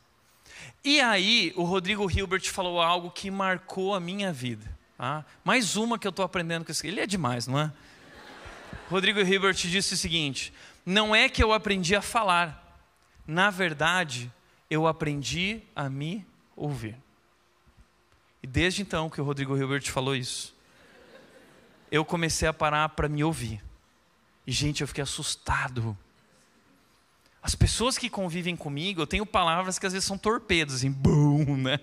E aí o Rodrigo Hilbert falou algo que marcou a minha vida. Tá? Mais uma que eu estou aprendendo com esse. Ele é demais, não é? Rodrigo Hilbert disse o seguinte, não é que eu aprendi a falar. Na verdade, eu aprendi a me ouvir. E desde então que o Rodrigo Hilbert falou isso, eu comecei a parar para me ouvir. E gente, eu fiquei assustado. As pessoas que convivem comigo, eu tenho palavras que às vezes são torpedos, assim, bum, né?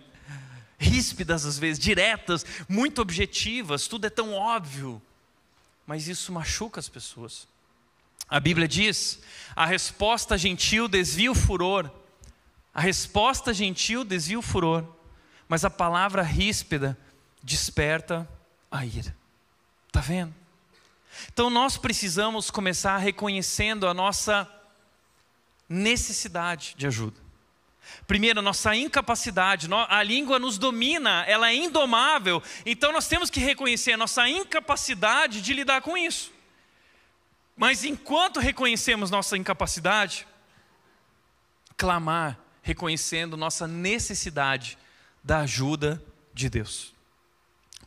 Ríspidas às vezes, diretas, muito objetivas, tudo é tão óbvio. Mas isso machuca as pessoas. A Bíblia diz, a resposta gentil desvia o furor. A resposta gentil desvia o furor, mas a palavra ríspida desperta a ira. Está vendo? Então nós precisamos começar reconhecendo a nossa necessidade de ajuda. Primeiro, a nossa incapacidade. A língua nos domina, ela é indomável. Então nós temos que reconhecer a nossa incapacidade de lidar com isso. Mas enquanto reconhecemos nossa incapacidade, clamar, reconhecendo nossa necessidade da ajuda de Deus.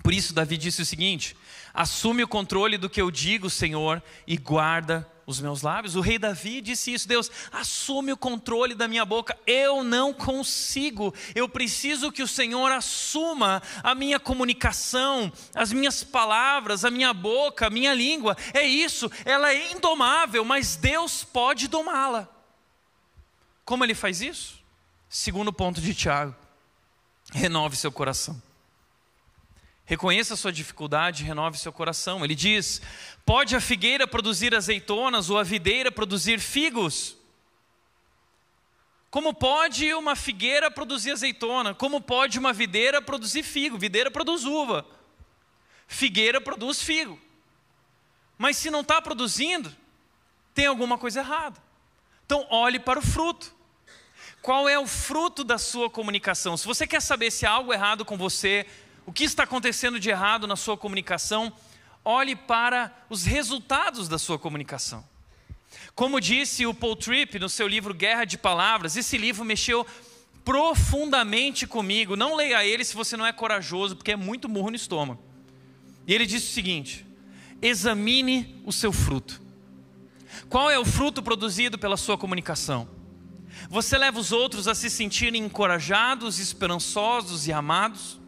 Por isso Davi disse o seguinte, assume o controle do que eu digo, Senhor, e guarda os meus lábios. O rei Davi disse isso, Deus, assume o controle da minha boca, eu não consigo, eu preciso que o Senhor assuma a minha comunicação, as minhas palavras, a minha boca, a minha língua, é isso, ela é indomável, mas Deus pode domá-la. Como ele faz isso? Segundo ponto de Tiago, renove seu coração. Reconheça a sua dificuldade, renove seu coração. Ele diz, pode a figueira produzir azeitonas ou a videira produzir figos? Como pode uma figueira produzir azeitona? Como pode uma videira produzir figo? Videira produz uva, figueira produz figo. Mas se não está produzindo, tem alguma coisa errada. Então olhe para o fruto. Qual é o fruto da sua comunicação? Se você quer saber se há algo errado com você, o que está acontecendo de errado na sua comunicação, olhe para os resultados da sua comunicação. Como disse o Paul Tripp no seu livro Guerra de Palavras, esse livro mexeu profundamente comigo. Não leia ele se você não é corajoso, porque é muito murro no estômago. E ele disse o seguinte: examine o seu fruto. Qual é o fruto produzido pela sua comunicação? Você leva os outros a se sentirem encorajados, esperançosos e amados?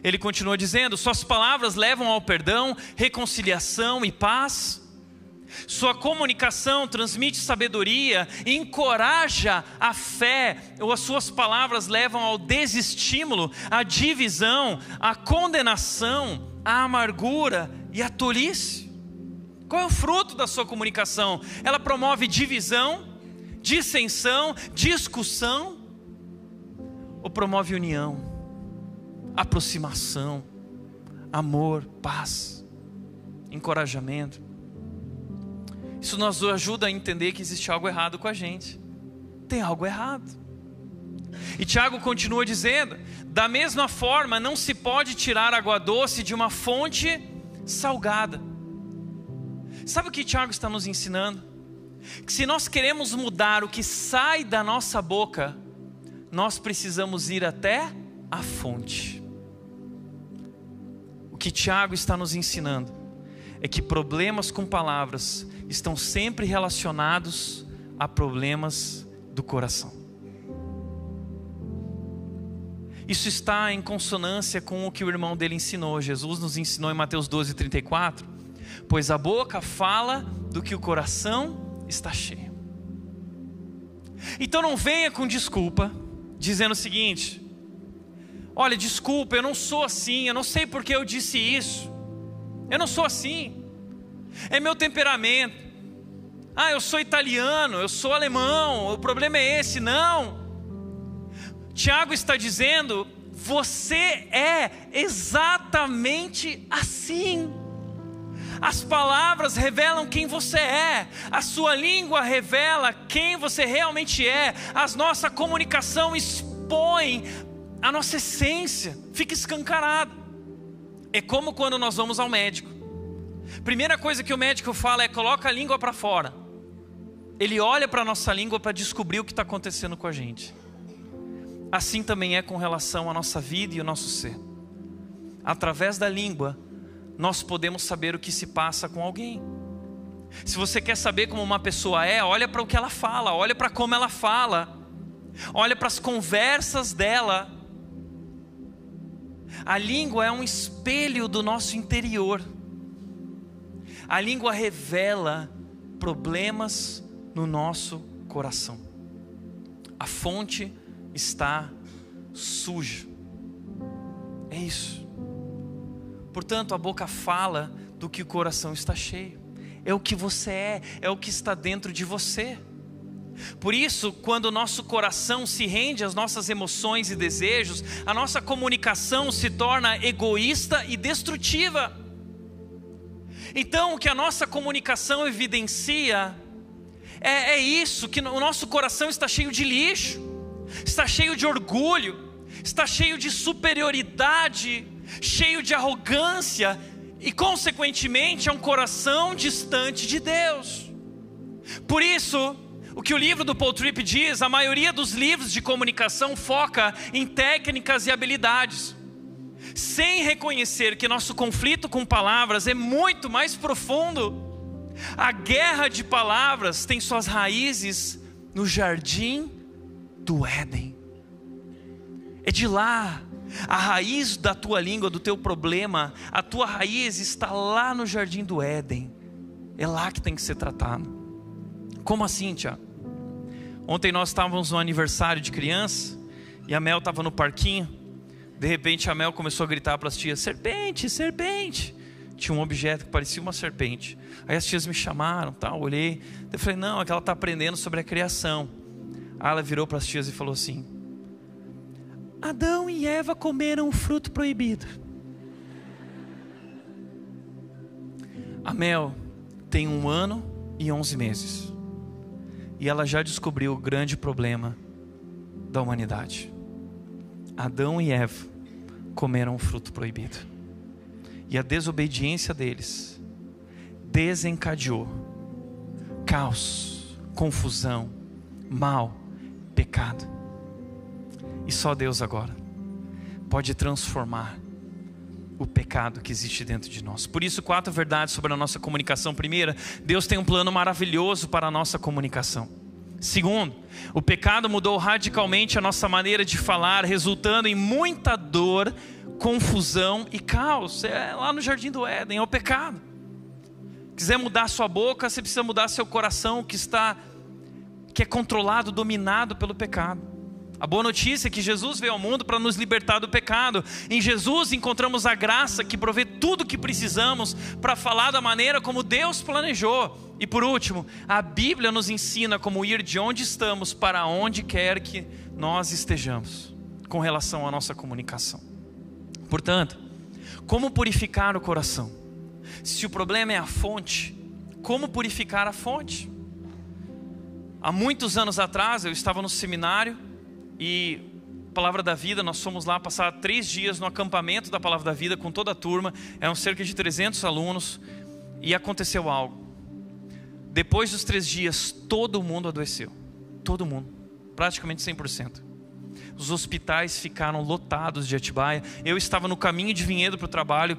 Ele continua dizendo: suas palavras levam ao perdão, reconciliação e paz? Sua comunicação transmite sabedoria e encoraja a fé, ou as suas palavras levam ao desestímulo, à divisão, à condenação, à amargura e à tolice? Qual é o fruto da sua comunicação? Ela promove divisão, dissensão, discussão, ou promove união, aproximação, amor, paz, encorajamento? Isso nos ajuda a entender que existe algo errado com a gente. Tem algo errado. E Tiago continua dizendo: da mesma forma, não se pode tirar água doce de uma fonte salgada. Sabe o que Tiago está nos ensinando? Que se nós queremos mudar o que sai da nossa boca, nós precisamos ir até a fonte. O que Tiago está nos ensinando é que problemas com palavras estão sempre relacionados a problemas do coração. Isso está em consonância com o que o irmão dele ensinou. Jesus nos ensinou em Mateus 12:34, pois a boca fala do que o coração está cheio. Então não venha com desculpa, dizendo o seguinte: olha, desculpa, eu não sou assim, eu não sei porque eu disse isso, eu não sou assim, é meu temperamento, eu sou italiano, eu sou alemão, o problema é esse. Não, Tiago está dizendo: você é exatamente assim. As palavras revelam quem você é, a sua língua revela quem você realmente é, a nossa comunicação expõe a nossa essência, fica escancarada. É como quando nós vamos ao médico. Primeira coisa que o médico fala é: coloca a língua para fora. Ele olha para a nossa língua para descobrir o que está acontecendo com a gente. Assim também é com relação à nossa vida e ao nosso ser. Através da língua, nós podemos saber o que se passa com alguém. Se você quer saber como uma pessoa é, olha para o que ela fala, olha para como ela fala, olha para as conversas dela. A língua é um espelho do nosso interior. A língua revela problemas no nosso coração. A fonte está suja. É isso. Portanto, a boca fala do que o coração está cheio. É o que você é o que está dentro de você. Por isso, quando o nosso coração se rende às nossas emoções e desejos, a nossa comunicação se torna egoísta e destrutiva. Então, o que a nossa comunicação evidencia é isso, que o nosso coração está cheio de lixo, está cheio de orgulho, está cheio de superioridade, cheio de arrogância e, consequentemente, é um coração distante de Deus. Por isso, o que o livro do Paul Tripp diz, a maioria dos livros de comunicação foca em técnicas e habilidades, sem reconhecer que nosso conflito com palavras é muito mais profundo. A guerra de palavras tem suas raízes no jardim do Éden. É de lá, a raiz da tua língua, do teu problema, a tua raiz está lá no jardim do Éden. É lá que tem que ser tratado. Como assim, Tiago? Ontem nós estávamos no aniversário de criança e a Mel estava no parquinho. De repente a Mel começou a gritar para as tias: serpente, serpente. Tinha um objeto que parecia uma serpente. Aí as tias me chamaram, eu olhei. Eu falei: não, é que ela está aprendendo sobre a criação. Aí ela virou para as tias e falou assim: Adão e Eva comeram um fruto proibido. A Mel tem 1 ano e 11 meses. E ela já descobriu o grande problema da humanidade. Adão e Eva comeram um fruto proibido. E a desobediência deles desencadeou caos, confusão, mal, pecado. E só Deus agora pode transformar o pecado que existe dentro de nós. Por isso, 4 verdades sobre a nossa comunicação. Primeira, Deus tem um plano maravilhoso para a nossa comunicação. Segundo, o pecado mudou radicalmente a nossa maneira de falar, resultando em muita dor, confusão e caos. É lá no Jardim do Éden, é o pecado. Quiser mudar sua boca, você precisa mudar seu coração que é controlado, dominado pelo pecado. A boa notícia é que Jesus veio ao mundo para nos libertar do pecado. Em Jesus encontramos a graça que provê tudo o que precisamos para falar da maneira como Deus planejou. E por último, a Bíblia nos ensina como ir de onde estamos para onde quer que nós estejamos, com relação à nossa comunicação. Portanto, como purificar o coração? Se o problema é a fonte, como purificar a fonte? Há muitos anos atrás eu estava no seminário e Palavra da Vida, nós fomos lá passar 3 dias no acampamento da Palavra da Vida com toda a turma. Eram cerca de 300 alunos e aconteceu algo. Depois dos 3 dias, todo mundo adoeceu. Todo mundo, praticamente 100%. Os hospitais ficaram lotados de Atibaia. Eu estava no caminho de Vinhedo para o trabalho,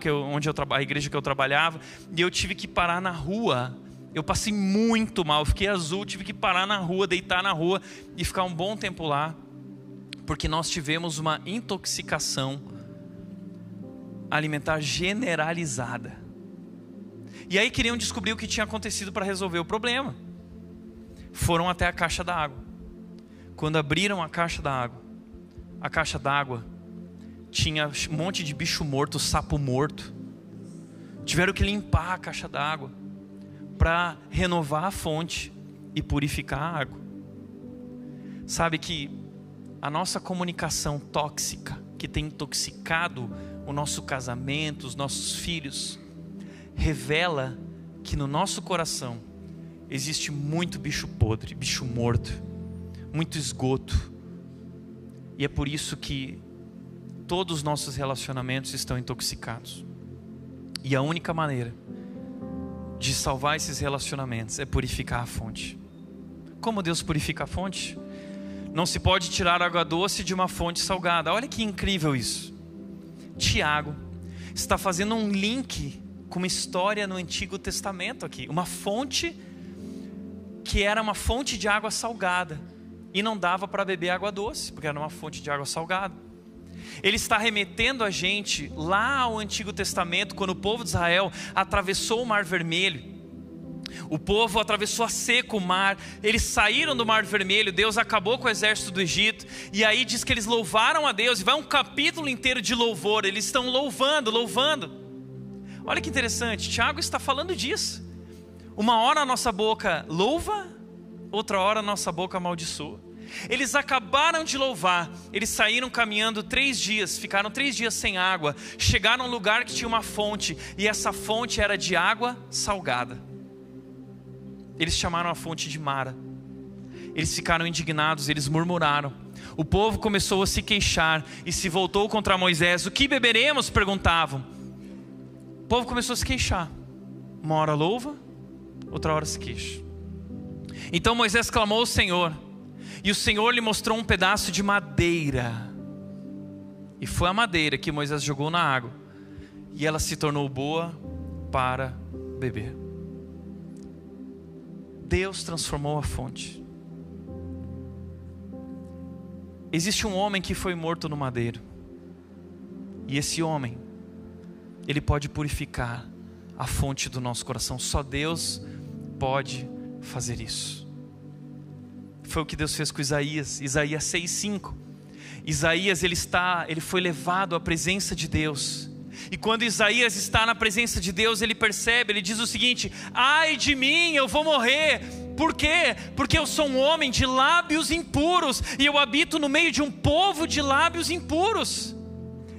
a igreja que eu trabalhava, e eu tive que parar na rua. Eu passei muito mal, eu fiquei azul, tive que parar na rua, deitar na rua e ficar um bom tempo lá, porque nós tivemos uma intoxicação alimentar generalizada. E aí queriam descobrir o que tinha acontecido para resolver o problema. Foram até a caixa d'água. Quando abriram a caixa d'água tinha um monte de bicho morto, sapo morto. Tiveram que limpar a caixa d'água para renovar a fonte e purificar a água. Sabe que a nossa comunicação tóxica, que tem intoxicado o nosso casamento, os nossos filhos, revela que no nosso coração existe muito bicho podre, bicho morto, muito esgoto. E é por isso que todos os nossos relacionamentos estão intoxicados. E a única maneira de salvar esses relacionamentos é purificar a fonte. Como Deus purifica a fonte? Não se pode tirar água doce de uma fonte salgada. Olha que incrível isso. Tiago está fazendo um link com uma história no Antigo Testamento aqui. Uma fonte que era uma fonte de água salgada e não dava para beber água doce, porque era uma fonte de água salgada. Ele está remetendo a gente lá ao Antigo Testamento, quando o povo de Israel atravessou o Mar Vermelho. O povo atravessou a seco o mar, eles saíram do Mar Vermelho, Deus acabou com o exército do Egito, e aí diz que eles louvaram a Deus, e vai um capítulo inteiro de louvor, eles estão louvando. Olha que interessante, Tiago está falando disso. Uma hora a nossa boca louva, outra hora a nossa boca amaldiçoa. Eles acabaram de louvar, eles saíram caminhando 3 dias, ficaram 3 dias sem água, chegaram a um lugar que tinha uma fonte, e essa fonte era de água salgada. Eles chamaram a fonte de Mara. Eles ficaram indignados, eles murmuraram. O povo começou a se queixar e se voltou contra Moisés. O que beberemos? Perguntavam. O povo começou a se queixar. Uma hora louva, outra hora se queixa. Então Moisés clamou ao Senhor, e o Senhor lhe mostrou um pedaço de madeira. E foi a madeira que Moisés jogou na água, e ela se tornou boa para beber. Deus transformou a fonte. Existe um homem que foi morto no madeiro, e esse homem, ele pode purificar a fonte do nosso coração. Só Deus pode fazer isso. Foi o que Deus fez com Isaías, Isaías 6:5. Isaías ele foi levado à presença de Deus. E quando Isaías está na presença de Deus, ele percebe, ele diz o seguinte: ai de mim, eu vou morrer. Por quê? Porque eu sou um homem de lábios impuros, e eu habito no meio de um povo de lábios impuros.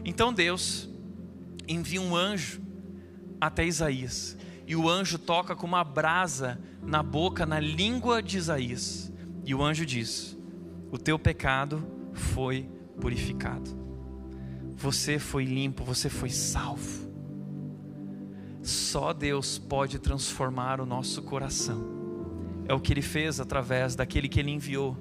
Então Deus envia um anjo até Isaías, e o anjo toca com uma brasa na boca, na língua de Isaías, e o anjo diz: o teu pecado foi purificado. Você foi limpo, você foi salvo. Só Deus pode transformar o nosso coração. É o que Ele fez através daquele que Ele enviou,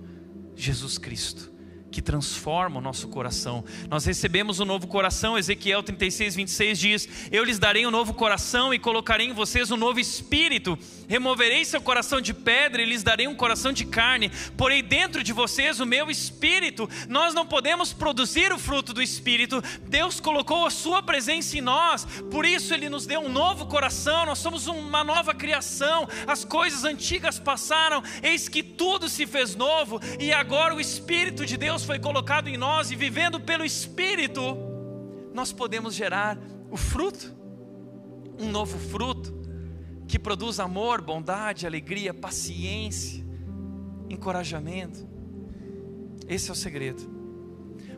Jesus Cristo, que transforma o nosso coração. Nós recebemos um novo coração. Ezequiel 36:26 diz: eu lhes darei um novo coração e colocarei em vocês um novo espírito. Removerei seu coração de pedra e lhes darei um coração de carne. Porei dentro de vocês o meu espírito. Nós não podemos produzir o fruto do espírito. Deus colocou a sua presença em nós. Por isso Ele nos deu um novo coração. Nós somos uma nova criação. As coisas antigas passaram, eis que tudo se fez novo. E agora o Espírito de Deus foi colocado em nós, e vivendo pelo Espírito, nós podemos gerar o fruto, um novo fruto, que produz amor, bondade, alegria, paciência, encorajamento. Esse é o segredo.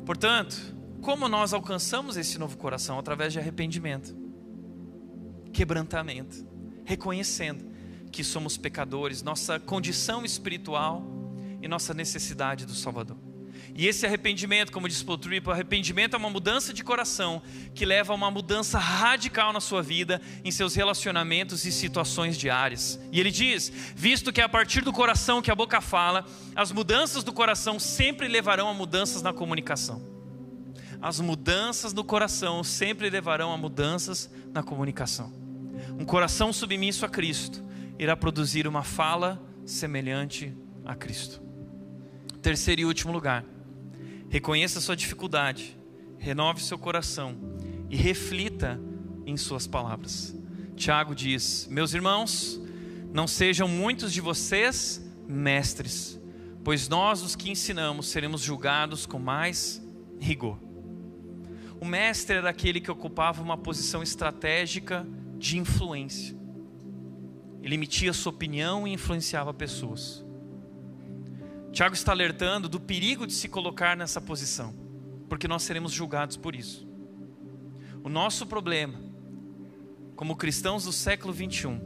Portanto, como nós alcançamos esse novo coração? Através de arrependimento, quebrantamento, reconhecendo que somos pecadores, nossa condição espiritual e nossa necessidade do Salvador. E esse arrependimento, como diz Paul Tripp, o arrependimento é uma mudança de coração que leva a uma mudança radical na sua vida, em seus relacionamentos e situações diárias. E ele diz: visto que é a partir do coração que a boca fala, as mudanças do coração sempre levarão a mudanças na comunicação. As mudanças do coração sempre levarão a mudanças na comunicação. Um coração submisso a Cristo irá produzir uma fala semelhante a Cristo. Terceiro e último lugar, reconheça sua dificuldade, renove seu coração e reflita em suas palavras. Tiago diz: meus irmãos, não sejam muitos de vocês mestres, pois nós, os que ensinamos, seremos julgados com mais rigor. O mestre era aquele que ocupava uma posição estratégica de influência. Ele emitia sua opinião e influenciava pessoas. Tiago está alertando do perigo de se colocar nessa posição, porque nós seremos julgados por isso. O nosso problema, como cristãos do século 21,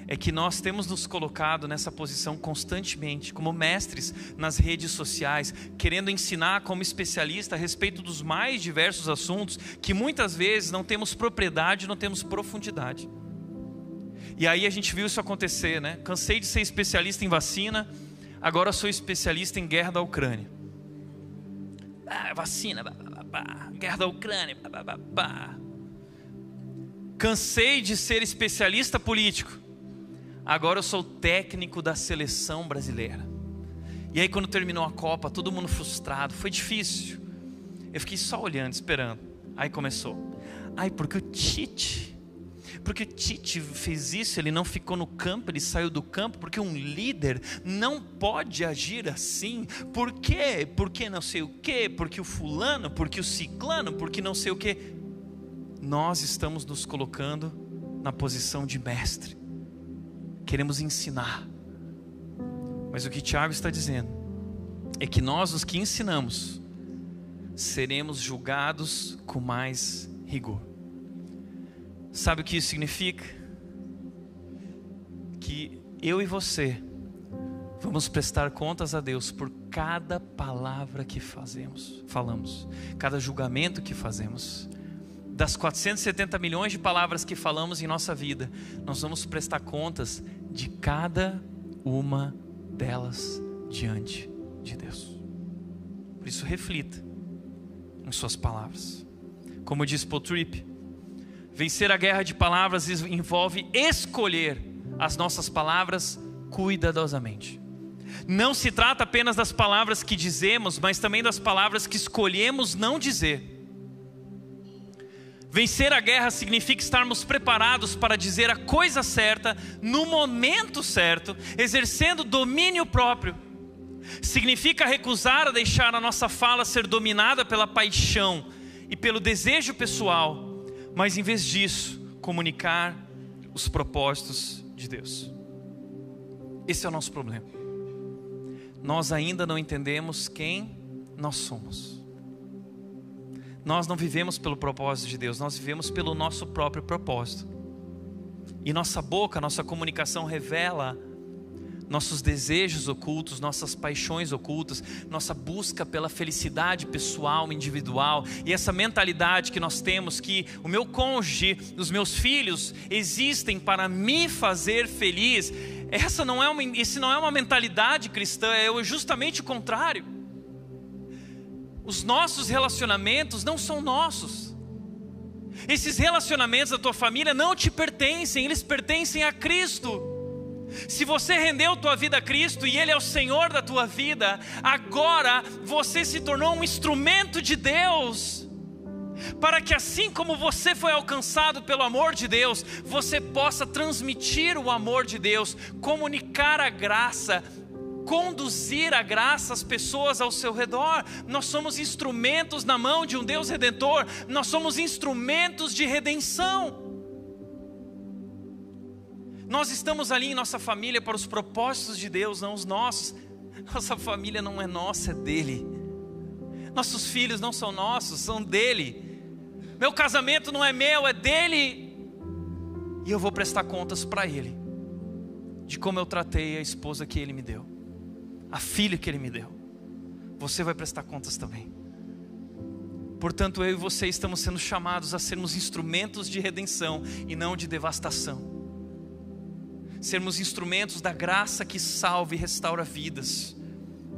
é que nós temos nos colocado nessa posição constantemente, como mestres nas redes sociais, querendo ensinar como especialista a respeito dos mais diversos assuntos, que muitas vezes não temos propriedade, não temos profundidade. E aí a gente viu isso acontecer, né? Cansei de ser especialista em vacina, agora sou especialista em guerra da Ucrânia. Vacina, guerra da Ucrânia. Cansei de ser especialista político, agora eu sou técnico da seleção brasileira. E aí quando terminou a Copa, todo mundo frustrado, foi difícil. Eu fiquei só olhando, esperando. Aí começou: porque o Tite fez isso, ele não ficou no campo, ele saiu do campo, porque um líder não pode agir assim. Por quê? Porque não sei o quê, porque o fulano, porque o ciclano, porque não sei o quê. Nós estamos nos colocando na posição de mestre, queremos ensinar. Mas o que Tiago está dizendo é que nós, os que ensinamos, seremos julgados com mais rigor. Sabe o que isso significa? Que eu e você vamos prestar contas a Deus por cada palavra que falamos, cada julgamento que fazemos. Das 470 milhões de palavras que falamos em nossa vida, nós vamos prestar contas de cada uma delas diante de Deus. Por isso, reflita em suas palavras. Como diz Paul Tripp, vencer a guerra de palavras envolve escolher as nossas palavras cuidadosamente. Não se trata apenas das palavras que dizemos, mas também das palavras que escolhemos não dizer. Vencer a guerra significa estarmos preparados para dizer a coisa certa, no momento certo, exercendo domínio próprio. Significa recusar a deixar a nossa fala ser dominada pela paixão e pelo desejo pessoal, mas em vez disso, comunicar os propósitos de Deus. Esse é o nosso problema. Nós ainda não entendemos quem nós somos. Nós não vivemos pelo propósito de Deus, nós vivemos pelo nosso próprio propósito. E nossa boca, nossa comunicação revela nossos desejos ocultos, nossas paixões ocultas, nossa busca pela felicidade pessoal, individual, e essa mentalidade que nós temos que o meu cônjuge, os meus filhos existem para me fazer feliz. Essa não é uma mentalidade cristã, é justamente o contrário. Os nossos relacionamentos não são nossos. Esses relacionamentos da tua família não te pertencem, eles pertencem a Cristo. Se você rendeu tua vida a Cristo e Ele é o Senhor da tua vida, agora você se tornou um instrumento de Deus, para que assim como você foi alcançado pelo amor de Deus, você possa transmitir o amor de Deus, comunicar a graça, conduzir a graça às pessoas ao seu redor. Nós somos instrumentos na mão de um Deus Redentor, nós somos instrumentos de redenção. Nós estamos ali em nossa família para os propósitos de Deus, não os nossos. Nossa família não é nossa, é dele. Nossos filhos não são nossos, são dele. Meu casamento não é meu, é dele. E eu vou prestar contas para ele, de como eu tratei a esposa que ele me deu, a filha que ele me deu. Você vai prestar contas também. Portanto, eu e você estamos sendo chamados a sermos instrumentos de redenção e não de devastação. Sermos instrumentos da graça que salva e restaura vidas.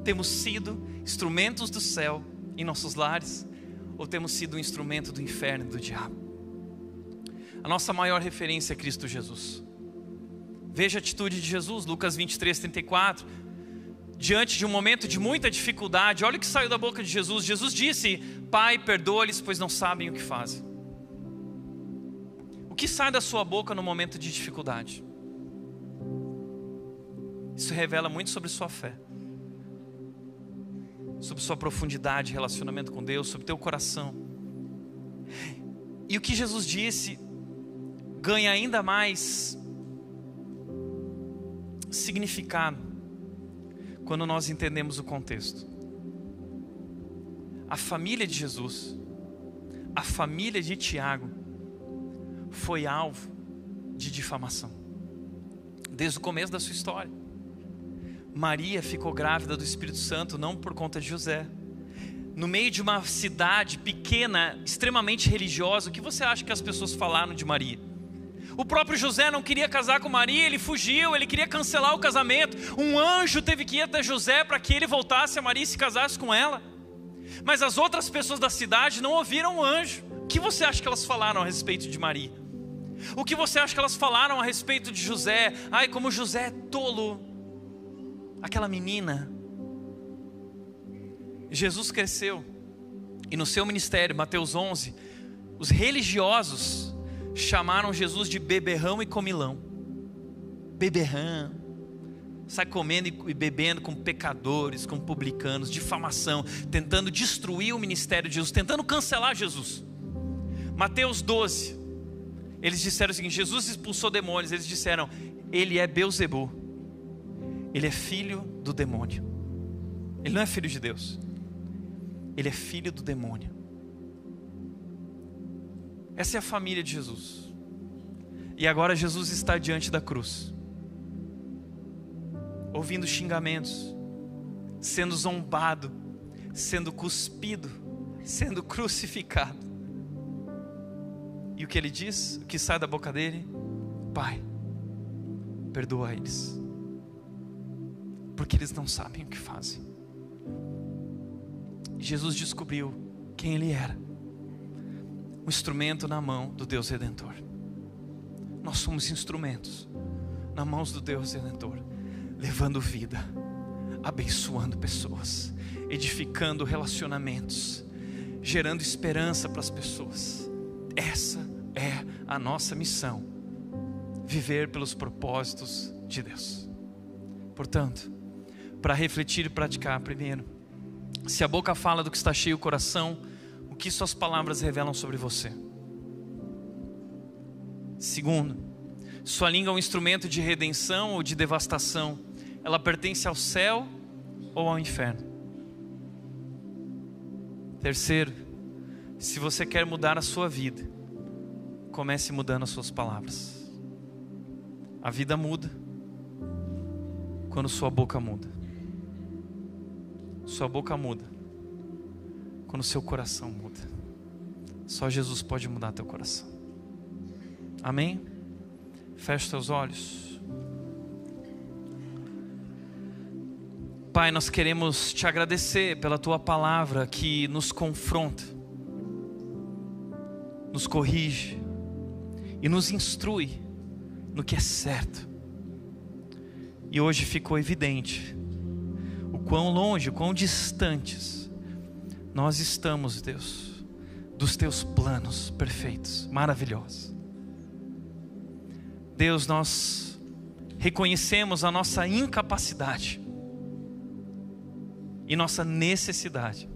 Temos sido instrumentos do céu em nossos lares, ou temos sido um instrumento do inferno e do diabo? A nossa maior referência é Cristo Jesus. Veja a atitude de Jesus, Lucas 23:34. Diante de um momento de muita dificuldade, olha o que saiu da boca de Jesus. Jesus disse: Pai, perdoa-lhes, pois não sabem o que fazem. O que sai da sua boca no momento de dificuldade? Isso revela muito sobre sua fé, sobre sua profundidade de relacionamento com Deus, sobre teu coração. E o que Jesus disse ganha ainda mais significado quando nós entendemos o contexto. A família de Jesus, a família de Tiago, foi alvo de difamação desde o começo da sua história. Maria ficou grávida do Espírito Santo não por conta de José. No meio de uma cidade pequena, extremamente religiosa, o que você acha que as pessoas falaram de Maria? O próprio José não queria casar com Maria, ele fugiu, ele queria cancelar o casamento. Um anjo teve que ir até José para que ele voltasse a Maria e se casasse com ela. Mas as outras pessoas da cidade não ouviram o anjo. O que você acha que elas falaram a respeito de Maria? O que você acha que elas falaram a respeito de José? Ai, como José é tolo. Aquela menina. Jesus cresceu e no seu ministério, Mateus 11, os religiosos chamaram Jesus de beberrão e comilão. Beberrão, sai comendo e bebendo com pecadores, com publicanos, difamação, tentando destruir o ministério de Jesus, tentando cancelar Jesus. Mateus 12, eles disseram o seguinte: Jesus expulsou demônios. Eles disseram: ele é Beelzebu, ele é filho do demônio. Ele não é filho de Deus, ele é filho do demônio. Essa é a família de Jesus. E agora Jesus está diante da cruz, ouvindo xingamentos, sendo zombado, sendo cuspido, sendo crucificado. E o que ele diz? O que sai da boca dele? Pai, perdoa eles, porque eles não sabem o que fazem. Jesus descobriu quem ele era, um instrumento na mão do Deus Redentor. Nós somos instrumentos na mãos do Deus Redentor, levando vida, abençoando pessoas, edificando relacionamentos, gerando esperança para as pessoas. Essa é a nossa missão, viver pelos propósitos de Deus. Portanto, para refletir e praticar, primeiro, se a boca fala do que está cheio o coração, o que suas palavras revelam sobre você? Segundo, sua língua é um instrumento de redenção ou de devastação? Ela pertence ao céu ou ao inferno? Terceiro, se você quer mudar a sua vida, comece mudando as suas palavras. A vida muda quando sua boca muda. Sua boca muda quando seu coração muda. Só Jesus pode mudar teu coração. Amém? Feche teus olhos. Pai, nós queremos te agradecer pela tua palavra que nos confronta, nos corrige e nos instrui no que é certo. E hoje ficou evidente o quão longe, o quão distantes nós estamos, Deus, dos teus planos perfeitos, maravilhosos. Deus, nós reconhecemos a nossa incapacidade e nossa necessidade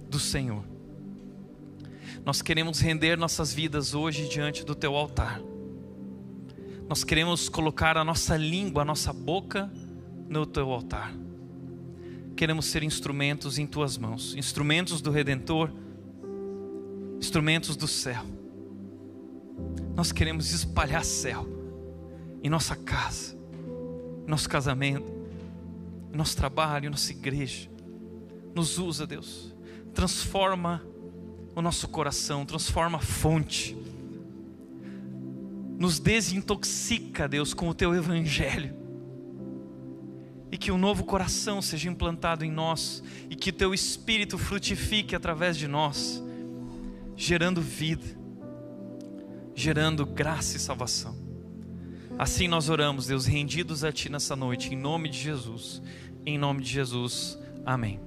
do Senhor. Nós queremos render nossas vidas hoje diante do teu altar. Nós queremos colocar a nossa língua, a nossa boca no teu altar. Queremos ser instrumentos em tuas mãos, instrumentos do Redentor, instrumentos do céu. Nós queremos espalhar céu em nossa casa, em nosso casamento, em nosso trabalho, em nossa igreja. Nos usa, Deus. Transforma o nosso coração, transforma a fonte. Nos desintoxica, Deus, com o teu evangelho. E que um novo coração seja implantado em nós. E que teu Espírito frutifique através de nós, gerando vida, gerando graça e salvação. Assim nós oramos, Deus, rendidos a ti nessa noite, em nome de Jesus. Em nome de Jesus, amém.